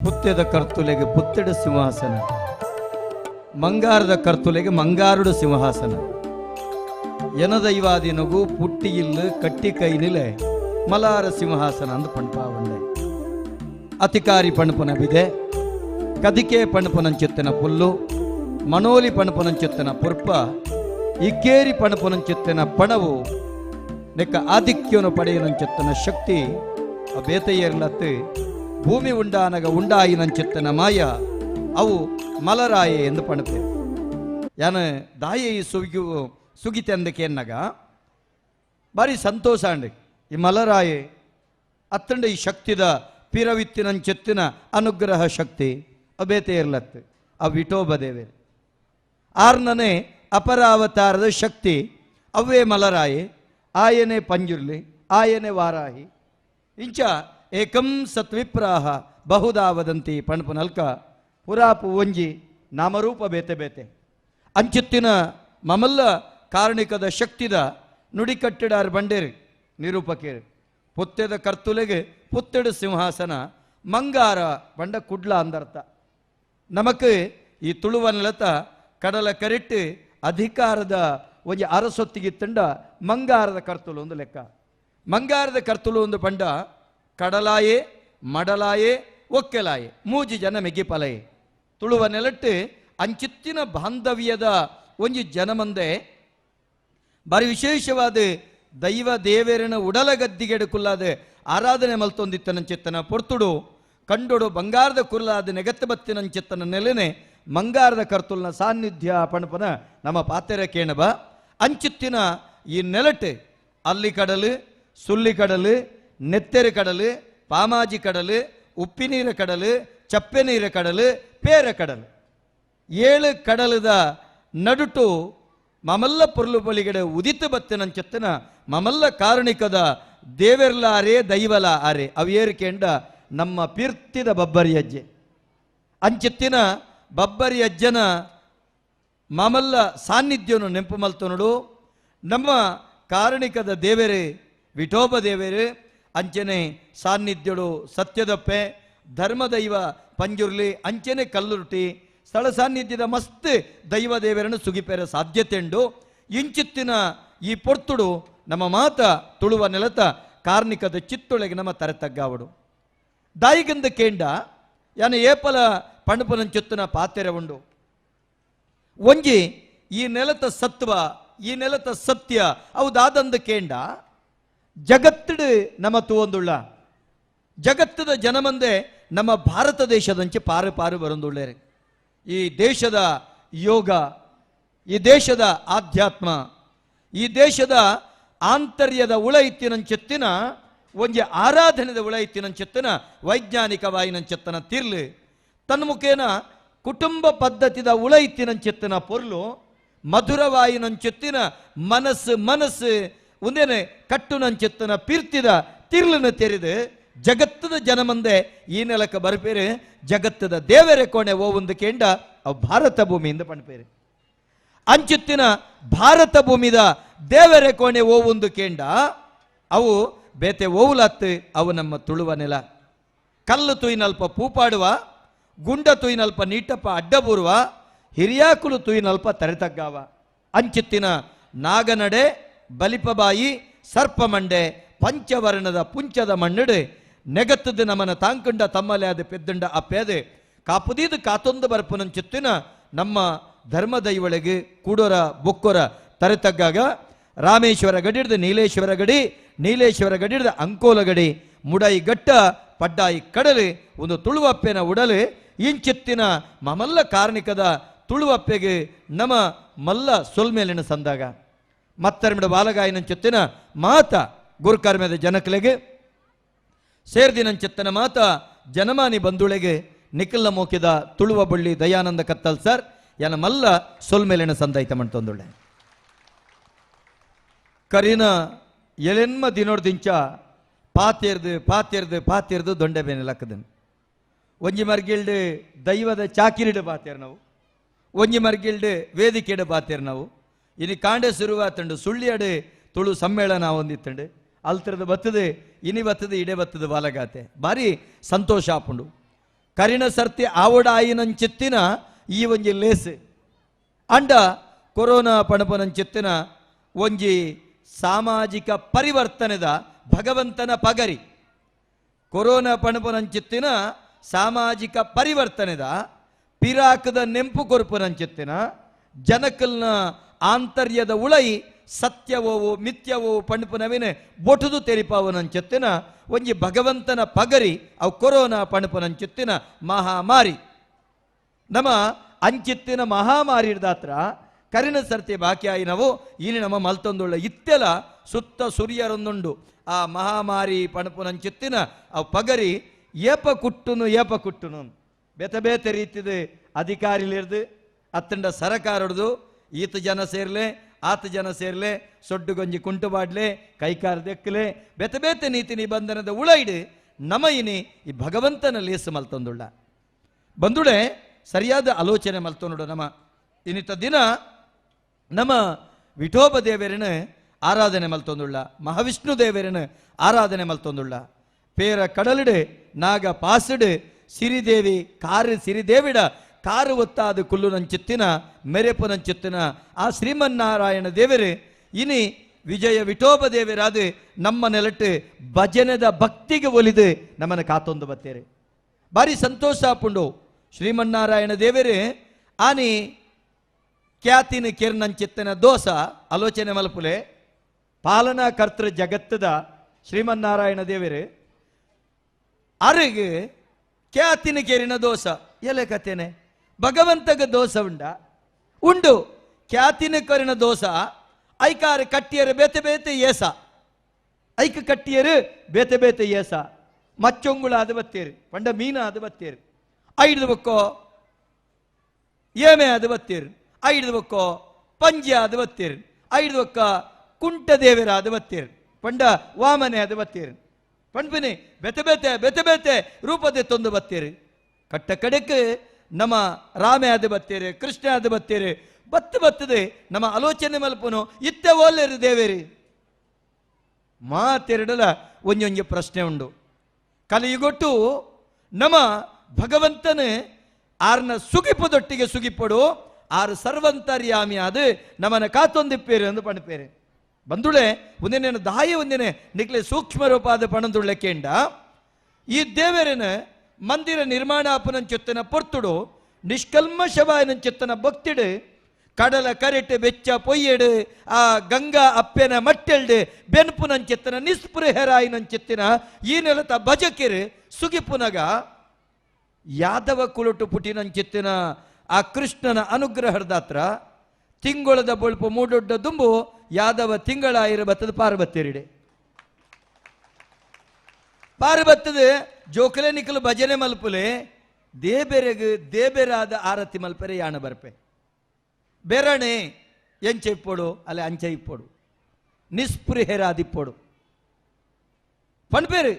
ಪುತ್ಯದ ಕರ್ತುಲೆಗೆ ಪುತ್ತೆಡ ಸಿಂಹಾಸನ, ಮಂಗಾರದ ಕರ್ತುಲೆಗೆ ಮಂಗಾರುಡು ಸಿಂಹಾಸನ. ಎನದೈವಾದಿನಗೂ ಪುಟ್ಟಿಯಿಲ್ಲು ಕಟ್ಟಿ ಕೈ ನಿಲೆ ಮಲಾರ ಸಿಂಹಾಸನ ಅಂದು ಪಣ್ಪಾವಂಡೆ. ಅತಿಕಾರಿ ಪಣಪುನ ಬಿದೆ, ಕದಿಕೆ ಪಣಪುನಂಚೆತ್ತನ ಪುಲ್ಲು, ಮನೋಲಿ ಪಣಪುನಂಚೆತ್ತನ ಪುರ್ಪ, ಇಕ್ಕೇರಿ ಪಣಪುನಂಚೆತ್ತನ ಪಣವು ನೆಕ್ಕ ಆಧಿಕ್ಯವನ್ನು ಪಡೆಯನಂಚೆತ್ತನ ಶಕ್ತಿ ಬೇತೆಯರ್ಲತ್ತು ಭೂಮಿ ಉಂಡಾನಗ ಉಂಡಾಯಿನಂಚೆತ್ತನ ಮಾಯ ಅವು ಮಲರಾಯೆ ಎಂದು ಪಣಪೆ. ಯಾನ ದಾಯೆ ಈ ಸುಗಿತೆ ಅಂದಕ್ಕೆ ಎನ್ನಗ ಬಾರಿ ಸಂತೋಷ ಅಂಡೆ. ಈ ಮಲರಾಯೆ ಅತ್ತಂಡ ಈ ಶಕ್ತಿದ ಪಿರವಿತ್ತಿನಂಚೆತ್ತಿನ ಅನುಗ್ರಹ ಶಕ್ತಿ ಅಬೇತೆ ಇರ್ಲತ್ತು ಆ ವಿಠೋಬ ದೇವೆ ಆರ್ನನೆ ಅಪರಾವತಾರದ ಶಕ್ತಿ ಅವೇ ಮಲರಾಯೆ, ಆಯನೆ ಪಂಜುರ್ಲಿ, ಆಯನೆ ವಾರಾಹಿ. ಇಂಚ ಏಕಂ ಸತ್ವಿಪ್ರಾಹ ಬಹುದಾ ವದಂತಿ ಪಣಪುನಲ್ಕ ಪುರಾಪು ಒಂಜಿ ನಾಮರೂಪ ಬೇತೆ ಬೇತೆ ಅಂಚಿತ್ತಿನ ಮಮಲ್ಲ ಕಾರಣಿಕದ ಶಕ್ತಿದ ನುಡಿ ಕಟ್ಟಿಡಾರ್ ಬಂಡೇರಿ ನಿರೂಪಕೇರಿ. ಪುತ್ತೆದ ಕರ್ತುಲೆಗೆ ಪುತ್ತೆಡು ಸಿಂಹಾಸನ ಮಂಗಾರ ಬಂಡ ಕುಡ್ಲ ಅಂದರ್ಥ. ನಮಕ್ ಈ ತುಳುವನ್ಲತ ಕಡಲ ಕರಿಟ್ಟು ಅಧಿಕಾರದ ಒಂಜಿ ಅರಸೊತ್ತಿಗಿತ್ತಂಡ ಮಂಗಾರದ ಕರ್ತುಲು ಒಂದು ಲೆಕ್ಕ. ಮಂಗಾರದ ಕರ್ತುಲು ಒಂದು ಪಂಡ ಕಡಲಾಯೇ ಮಡಲಾಯೇ ಒಕ್ಕೆಲಾಯೇ ಮೂಜಿ ಜನ ಮೆಗಿಪಲಯೇ ತುಳುವ ನೆಲಟ್ಟು ಅಂಚಿತ್ತಿನ ಬಾಂಧವ್ಯದ ಒಂಜಿ ಜನಮಂದೆ ಬಾರಿ ವಿಶೇಷವಾದ ದೈವ ದೇವೇರನ ಉಡಲಗದ್ದಿಗೆಡು ಕುಲ್ಲಾದ ಆರಾಧನೆ ಮಲ್ತೊಂದಿತ್ತನಂಚಿತ್ತನ ಪೊರ್ತುಡು ಕಂಡೊಡು ಬಂಗಾರದ ಕುಲ್ಲಾದ ನೆಗತ್ತ ಬತ್ತಿನಂಚಿತ್ತನ ನೆಲೆನೆ ಮಂಗಾರದ ಕರ್ತುಲ್ನ ಸಾನ್ನಿಧ್ಯ ಪಣಪನ ನಮ್ಮ ಪಾತೆರ ಕೇಣಬ. ಅಂಚಿತ್ತಿನ ಈ ನೆಲಟ್ಟು ಅಲ್ಲಿ ಕಡಲು, ಸುಳ್ಳಿ ಕಡಲು, ನೆತ್ತೆರೆ ಕಡಲು, ಪಾಮಾಜಿ ಕಡಲು, ಉಪ್ಪಿನೀರ ಕಡಲು, ಚಪ್ಪೆ ನೀರ ಕಡಲು, ಪೇರ ಕಡಲು 7 ಕಡಲದ ನಡುಟು ಮಮಲ್ಲ ಪುರ್ಲು ಬಳಿಗಡೆ ಉದಿತ ಬತ್ತಿನಂಚೆತ್ತನ ಮಮಲ್ಲ ಕಾರಣಿಕದ ದೇವೆರ್ಲ ಆರೆ ದೈವಲ ಆರೆ ಅವೇರಿಕೆಂಡ ನಮ್ಮ ಪೀರ್ತಿದ ಬಬ್ಬರಿ ಅಜ್ಜೆ. ಅಂಚೆತ್ತಿನ ಬಬ್ಬರಿ ಅಜ್ಜನ ಮಮಲ್ಲ ಸಾನ್ನಿಧ್ಯವನ್ನು ನೆಂಪು ಮಲ್ತೊನಡು ನಮ್ಮ ಕಾರಣಿಕದ ದೇವರೇ ವಿಠೋಬ ದೇವರೇ ಅಂಚನೆ ಸಾನ್ನಿಧ್ಯಡು ಸತ್ಯದಪ್ಪೆ ಧರ್ಮದೈವ ಪಂಜುರ್ಲಿ ಅಂಚನೆ ಕಲ್ಲುರುಟಿ ಸ್ಥಳ ಸಾನ್ನಿಧ್ಯದ ಮಸ್ತ್ ದೈವ ದೇವರನ್ನು ಸುಗಿಪೇರ ಸಾಧ್ಯತೆ ಉಂಡು. ಇಂಚಿತ್ತಿನ ಈ ಪೊರ್ತುಡು ನಮ್ಮ ಮಾತ ತುಳುವ ನೆಲತ ಕಾರ್ಣಿಕದ ಚಿತ್ತೊಳಗೆ ನಮ್ಮ ತರೆತಗ್ಗಾವಡು ದಾಯಿಗಂದ ಕೇಂಡ ಯಾನ ಏಪಲ ಪಣಪನಂಚುತ್ತನ ಪಾತೆರ ಉಂಡು. ಒಂಜಿ ಈ ನೆಲತ ಸತ್ವ, ಈ ನೆಲತ ಸತ್ಯ ಅವು ದಾದಂದ ಕೇಂಡ ಜಗತ್ತಿಡು ನಮ್ಮ ತೂವೊಂದುಳ್ಳ ಜಗತ್ತದ ಜನಮಂದೆ ನಮ್ಮ ಭಾರತ ದೇಶದಂಚೆ ಪಾರು ಪಾರು ಬರೊಂದುಳ್ಳೇರೆ. ಈ ದೇಶದ ಯೋಗ, ಈ ದೇಶದ ಆಧ್ಯಾತ್ಮ, ಈ ದೇಶದ ಆಂತರ್ಯದ ಉಳ ಇತ್ತಿನಂಚೆತ್ತಿನ ಒಂಜಿ ಆರಾಧನೆದ ಉಳ ಇತ್ತಿನಂಚೆತ್ತಿನ ವೈಜ್ಞಾನಿಕವಾಯಿನಂಚೆತ್ತನ ತೀರ್ಲು ತನ್ಮುಖೇನ ಕುಟುಂಬ ಪದ್ಧತಿದ ಉಳ ಇತ್ತಿನಂಚೆತ್ತಿನ ಪೊರ್ಲು ಮಧುರವಾಯಿನಂಚೆತ್ತಿನ ಮನಸ್ಸು ಮನಸ್ಸು ಒಂದೇನೆ ಕಟ್ಟುನಂಚೆತ್ತನ ಪೀರ್ತಿದ ತಿರ್ಲನ್ನು ತೆರೆದು ಜಗತ್ತದ ಜನಮಂದೆ ಈ ನೆಲಕ ಬರ್ಪೇರೆ ಜಗತ್ತದ ದೇವರೇ ಕೋಣೆ ಓವೊಂದು ಕೇಂಡ ಅವು ಭಾರತ ಭೂಮಿಯಿಂದ ಪಣ್ಪೇರೆ. ಅಂಚಿತ್ತಿನ ಭಾರತ ಭೂಮಿದ ದೇವರೇ ಕೋಣೆ ಓವೊಂದು ಕೇಂಡ ಅವು ಬೇತೆ ಓವುಲತ್ತು ಅವು ನಮ್ಮ ತುಳುವ ನೆಲ. ಕಲ್ಲು ತುಯ್ನಲ್ಪ ಪೂಪಾಡುವ, ಗುಂಡ ತುಯ್ನಲ್ಪ ನೀಟಪ್ಪ ಅಡ್ಡಬೂರುವ, ಹಿರಿಯಾಕುಲು ತುಯ್ನಲ್ಪ ತರೆತಗ್ಗಾವ. ಅಂಚಿತ್ತಿನ ನಾಗನಡೆ ಬಲಿಪಬಾಯಿ ಸರ್ಪಮಂಡೆ ಪಂಚವರ್ಣದ ಪುಂಚದ ಮಣ್ಣಡು ನೆಗತ್ತದ ನಮನ ತಾಂಕಂಡ ತಮ್ಮಲೆ ಅದು ಪೆದ್ದಂಡ ಅಪ್ಪೇದೆ ಕಾಪುದೀದು ಕಾತೊಂದು ಬರ್ಪನಂಚಿತ್ತಿನ ನಮ್ಮ ಧರ್ಮದೈವಳಿಗೆ ಕೂಡೋರ ಬೊಕ್ಕೊರ ತರೆತಗ್ಗಾಗ ರಾಮೇಶ್ವರ ಗಡಿಡ್ದು ನೀಲೇಶ್ವರ ಗಡಿ, ನೀಲೇಶ್ವರ ಗಡಿಡ್ದು ಅಂಕೋಲ ಗಡಿ, ಮುಡಾಯಿ ಗಟ್ಟ ಪಡ್ಡಾಯಿ ಕಡಲು ಒಂದು ತುಳುವಪ್ಪೆನ ಉಡಲು ಇಂಚಿತ್ತಿನ ಮಮಲ್ಲ ಕಾರ್ಣಿಕದ ತುಳುವಪ್ಪೆಗೆ ನಮ್ಮ ಮಲ್ಲ ಸೊಲ್ಮೇಲಿನ ಸಂದಾಗ ಮತ್ತರ್ಮಿಡ ಬಾಲಗಾಯನಂಚೆತ್ತಿನ ಮಾತ ಗುರುಕರ್ಮದ ಜನಕಲೆಗೆ ಸೇರ್ದಿನಂಚೆತ್ತನ ಮಾತ ಜನಮಾನಿ ಬಂಧುಳೆಗೆ ನಿಖಿಲ ಮೋಕಿದ ತುಳುವ ಬಳ್ಳಿ ದಯಾನಂದ ಕತ್ತಲ್ ಸರ್ ಯನ ಮಲ್ಲ ಸೊಲ್ಮೇಲಿನ ಸಂದಾಯಿತ ಮಂಟೊಂದುಳ್ಳೆ ಕರಿನ ಎಲೆನ್ಮ ದಿನೋಡ್ದಿಂಚ ಪಾತೆರ್ದು ಪಾತೆರ್ದು ಪಾತೆರ್ದು ದೊಂಡೆ ಬೇನೆಲಕ್ಕದನು ಒಂಜಿ ಮರ್ಗಿಲ್ಡು ದೈವದ ಚಾಕಿರಿಡು ಪಾತೇರ್ ನಾವು, ಒಂಜಿ ಮರ್ಗಿಲ್ಡು ವೇದಿಕೆಡು ಪಾತೇರ್ ನಾವು. ಇನಿ ಕಾಂಡೆ ಶುರುವಾತಂಡು ಸುಳ್ಳಿಯಡೆ ತುಳು ಸಮ್ಮೇಳನ ಹೊಂದಿತ್ತಂಡು ಅಲ್ತರದ ಬತ್ತದು ಇನಿ ಬತ್ತದು ಇಡೆ ಬತ್ತದು ಬಾಲಗಾತೆ ಬಾರಿ ಸಂತೋಷ ಆಪುಂಡು. ಕರಿನ ಸರ್ತಿ ಆವಡಾಯಿನಂಚಿತ್ತಿನ ಈ ಒಂಜಿ ಲೇಸ್ ಅಂಡ ಕೊರೋನಾ ಪಣಪನಂಚಿತ್ತಿನ ಒಂಜಿ ಸಾಮಾಜಿಕ ಪರಿವರ್ತನೆದ ಭಗವಂತನ ಪಗರಿ. ಕೊರೋನಾ ಪಣಪನಂಚಿತ್ತಿನ ಸಾಮಾಜಿಕ ಪರಿವರ್ತನೆದ ಪಿರಾಕದ ನೆಂಪು ಕೊರುಪನಂಚಿತ್ತಿನ ಜನಕಲ್ನ ಆಂತರ್ಯದ ಉಳೈ ಸತ್ಯವೋ ಮಿಥ್ಯವೋ ಪಣಪನವಿನ ಬೊಟುದು ತೆರಿಪಾವನಂಚಿತ್ತಿನ ಒಂಜಿ ಭಗವಂತನ ಪಗರಿ ಅವು ಕೊರೋನಾ ಪಣಪನಂಚಿತ್ತಿನ ಮಹಾಮಾರಿ. ನಮ್ಮ ಅಂಚಿತ್ತಿನ ಮಹಾಮಾರಿ ಹಿಡ್ದಾತ್ರ ಕರಿನ ಸರ್ತಿ ಬಾಕಿ ಆಯಿ ನಾವು ಇಲ್ಲಿ ನಮ್ಮ ಮಲ್ತೊಂದುಳ್ಳ ಇತ್ತೆಲ ಸುತ್ತ ಸುರಿಯರೊಂದುಂಡು ಆ ಮಹಾಮಾರಿ ಪಣಪುನಂಚಿತ್ತಿನ ಅವು ಪಗರಿ ಏಪ ಕುಟ್ಟುನು ಬೇತೆ ಬೇತೆ ರೀತಿದ ಅಧಿಕಾರಿಲಿರ್ದು ಅತ್ತಂಡ ಸರಕಾರ ಹೊಡೆದು ಈತ ಜನ ಸೇರ್ಲೆ ಆತ ಜನ ಸೇರ್ಲೆ ಸೊಡ್ಡು ಗೊಂಜಿ ಕುಂಟುಬಾಡ್ಲೆ ಕೈಕಾಲು ದೆಕ್ಕಲೆ ಬೇತೆ ಬೇತೆ ನೀತಿ ನಿಬಂಧನದ ಉಳೈಡು ನಮ ಇನಿ ಈ ಭಗವಂತನ ಲೇಸು ಮಲ್ತೊಂದುಳ್ಳ ಬಂದುಳೆ ಸರಿಯಾದ ಆಲೋಚನೆ ಮಲ್ತೊಂಡು ನಮ್ಮ ಇನ್ನಿತ ದಿನ ನಮ್ಮ ವಿಠೋಬ ದೇವರಿನ ಆರಾಧನೆ ಮಲ್ತೊಂದುಳ್ಳ ಮಹಾವಿಷ್ಣು ದೇವರಿನ ಆರಾಧನೆ ಮಲ್ತೊಂದುಳ್ಳ ಪೇರ ಕಡಲಿಡು ನಾಗ ಪಾಸಿಡು ಸಿರಿದೇವಿ ಕಾರು ಸಿರಿದೇವಿಡ ಕಾರು ಒತ್ತಾದ ಕುಲ್ಲುನಂಚಿತ್ತಿನ ಮೆರೆಪುನಂಚಿತ್ತಿನ ಆ ಶ್ರೀಮನ್ನಾರಾಯಣ ದೇವರು ಇನಿ ವಿಜಯ ವಿಠೋಬ ದೇವರಾದು ನಮ್ಮ ನೆಲಟ್ಟು ಭಜನೆದ ಭಕ್ತಿಗೆ ಒಲಿದು ನಮ್ಮನ್ನು ಕಾತೊಂದು ಬತ್ತೇರೆ ಬಾರಿ ಸಂತೋಷ ಪುಂಡು ಶ್ರೀಮನ್ನಾರಾಯಣ ದೇವರು ಆನಿ ಖ್ಯಾತಿನ ಕೆರ್ನಂಚಿತ್ತಿನ ದೋಸ ಆಲೋಚನೆ ಮಲ್ಪುಲೆ ಪಾಲನಾ ಕರ್ತೃ ಜಗತ್ತದ ಶ್ರೀಮನ್ನಾರಾಯಣ ದೇವರು ಅರಿಗೆ ಖ್ಯಾತಿನ ಕೇರಿನ ದೋಸ ಎಲೆ ಕಥೆನೆ ಭಗವಂತಗ ದೋಸ ಉಂಡು ಖ್ಯಾತಿನ ಕರಿನ ದೋಸ ಐಕಾರ ಕಟ್ಟಿಯರು ಬೇತೆ ಬೇತೆ ಏಸ ಐಕ ಕಟ್ಟಿಯರು ಬೇತೆ ಬೇತೆ ಏಸ ಮಚ್ಚೊಂಗುಳ ಅದು ಬತ್ತೇರು ಪಂಡ ಮೀನ ಅದು ಬತ್ತೇರು ಐದು ಬಕ್ಕೋ ಏಮೆ ಅದು ಬತ್ತೇರು ಐದು ಬಕ್ಕೋ ಪಂಜೆ ಅದು ಬತ್ತೇರು ಐದು ಬಕ್ಕ ಕುಂಟ ದೇವರ ಅದು ಬತ್ತೇರು ಪಂಡ ವಾಮನೆ ಅದು ಬತ್ತೇರು ಪಂಪಿನಿ ಬೆತೆ ಬೇತೆ ಬೆತೆ ಬೇತೆ ರೂಪದೆ ತೊಂದು ಬತ್ತೇರು ಕಟ್ಟ ಕಡೆಕ್ ನಮ್ಮ ರಾಮೆ ಅದು ಬತ್ತೇರು ಕೃಷ್ಣ ಅದು ಬತ್ತೇರು ಬತ್ತದೆ ನಮ್ಮ ಆಲೋಚನೆ ಮಲ್ಪನು ಇತ್ತೆ ಓಲ್ಲೇರು ದೇವೇರಿ ಮಾತೆರಡಲ ಒಂಜೊಂಜಿ ಪ್ರಶ್ನೆ ಉಂಡು ಕಲಿಯುಗೊಟ್ಟು ನಮ್ಮ ಭಗವಂತನ ಆರ್ನ ಸುಗಿಪದೊಟ್ಟಿಗೆ ಸುಗಿಪಡು ಆರು ಸರ್ವಂತರ್ಯಾಮಿ ಅದು ನಮ್ಮನ್ನ ಕಾತೊಂದಿಪ್ಪೇರು ಎಂದು ಪಣಪೇರೆ ಬಂದುಳೆ ಒಂದಿನ ದಾಯ ಒಂದಿನ ನಿಕ್ಲೆ ಸೂಕ್ಷ್ಮ ರೂಪಾದ ಪಣದುಳ್ಳೆ ಕೇಂಡ ಈ ದೇವರನ ಮಂದಿರ ನಿರ್ಮಾಣ ಅಪ್ಪನಂಚೆತ್ತನ ಪೊರ್ತುಡು ನಿಷ್ಕಲ್ಮಶವಾಯನಂಚೆತ್ತನ ಭಕ್ತಿಡು ಕಡಲ ಕರೆಟು ಬೆಚ್ಚ ಪೊಯ್ಯಡು ಆ ಗಂಗಾ ಅಪ್ಪೆನ ಮಟ್ಟೆಲ್ಡು ಬೆನ್ಪುನಂಚೆತ್ತನ ನಿಸ್ಪೃಹರಾಯಿನಂಚೆತ್ತಿನ ಈ ನೆಲತ ಭಜಕಿರು ಸುಗಿಪುನಗ ಯಾದವ ಕುಳುಟು ಪುಟಿನಂಚೆತ್ತಿನ ಆ ಕೃಷ್ಣನ ಅನುಗ್ರಹದಾತ್ರ ತಿಂಗೊಳದ ಬೊಳ್ಪು ಮೂಡೊಡ್ಡ ದುಂಬು ಯಾದವ ತಿಂಗಳಾಯಿರ ಬತ್ತದ ಪಾರ್ಬತ್ತಿರಿಡೆ ಪಾರ್ಬತ್ತದ ಜೋಕಲೆ ನಿಕಲು ಭಜನೆ ಮಲ್ಪುಲೆ ದೇಬೆರೆಗೆ ದೇಬೆರಾದ ಆರತಿ ಮಲ್ಪರೆ ಯಾಣ ಬರ್ಪೆ ಬೆರಣೆ ಎಂಚ ಇಪ್ಪೋಡು ಅಲ್ಲ ಅಂಚ ಇಪ್ಪೋಡು ನಿಸ್ಪೃಹೆರಾದಿಪ್ಪೋಡು ಪಣ್ಪೇರು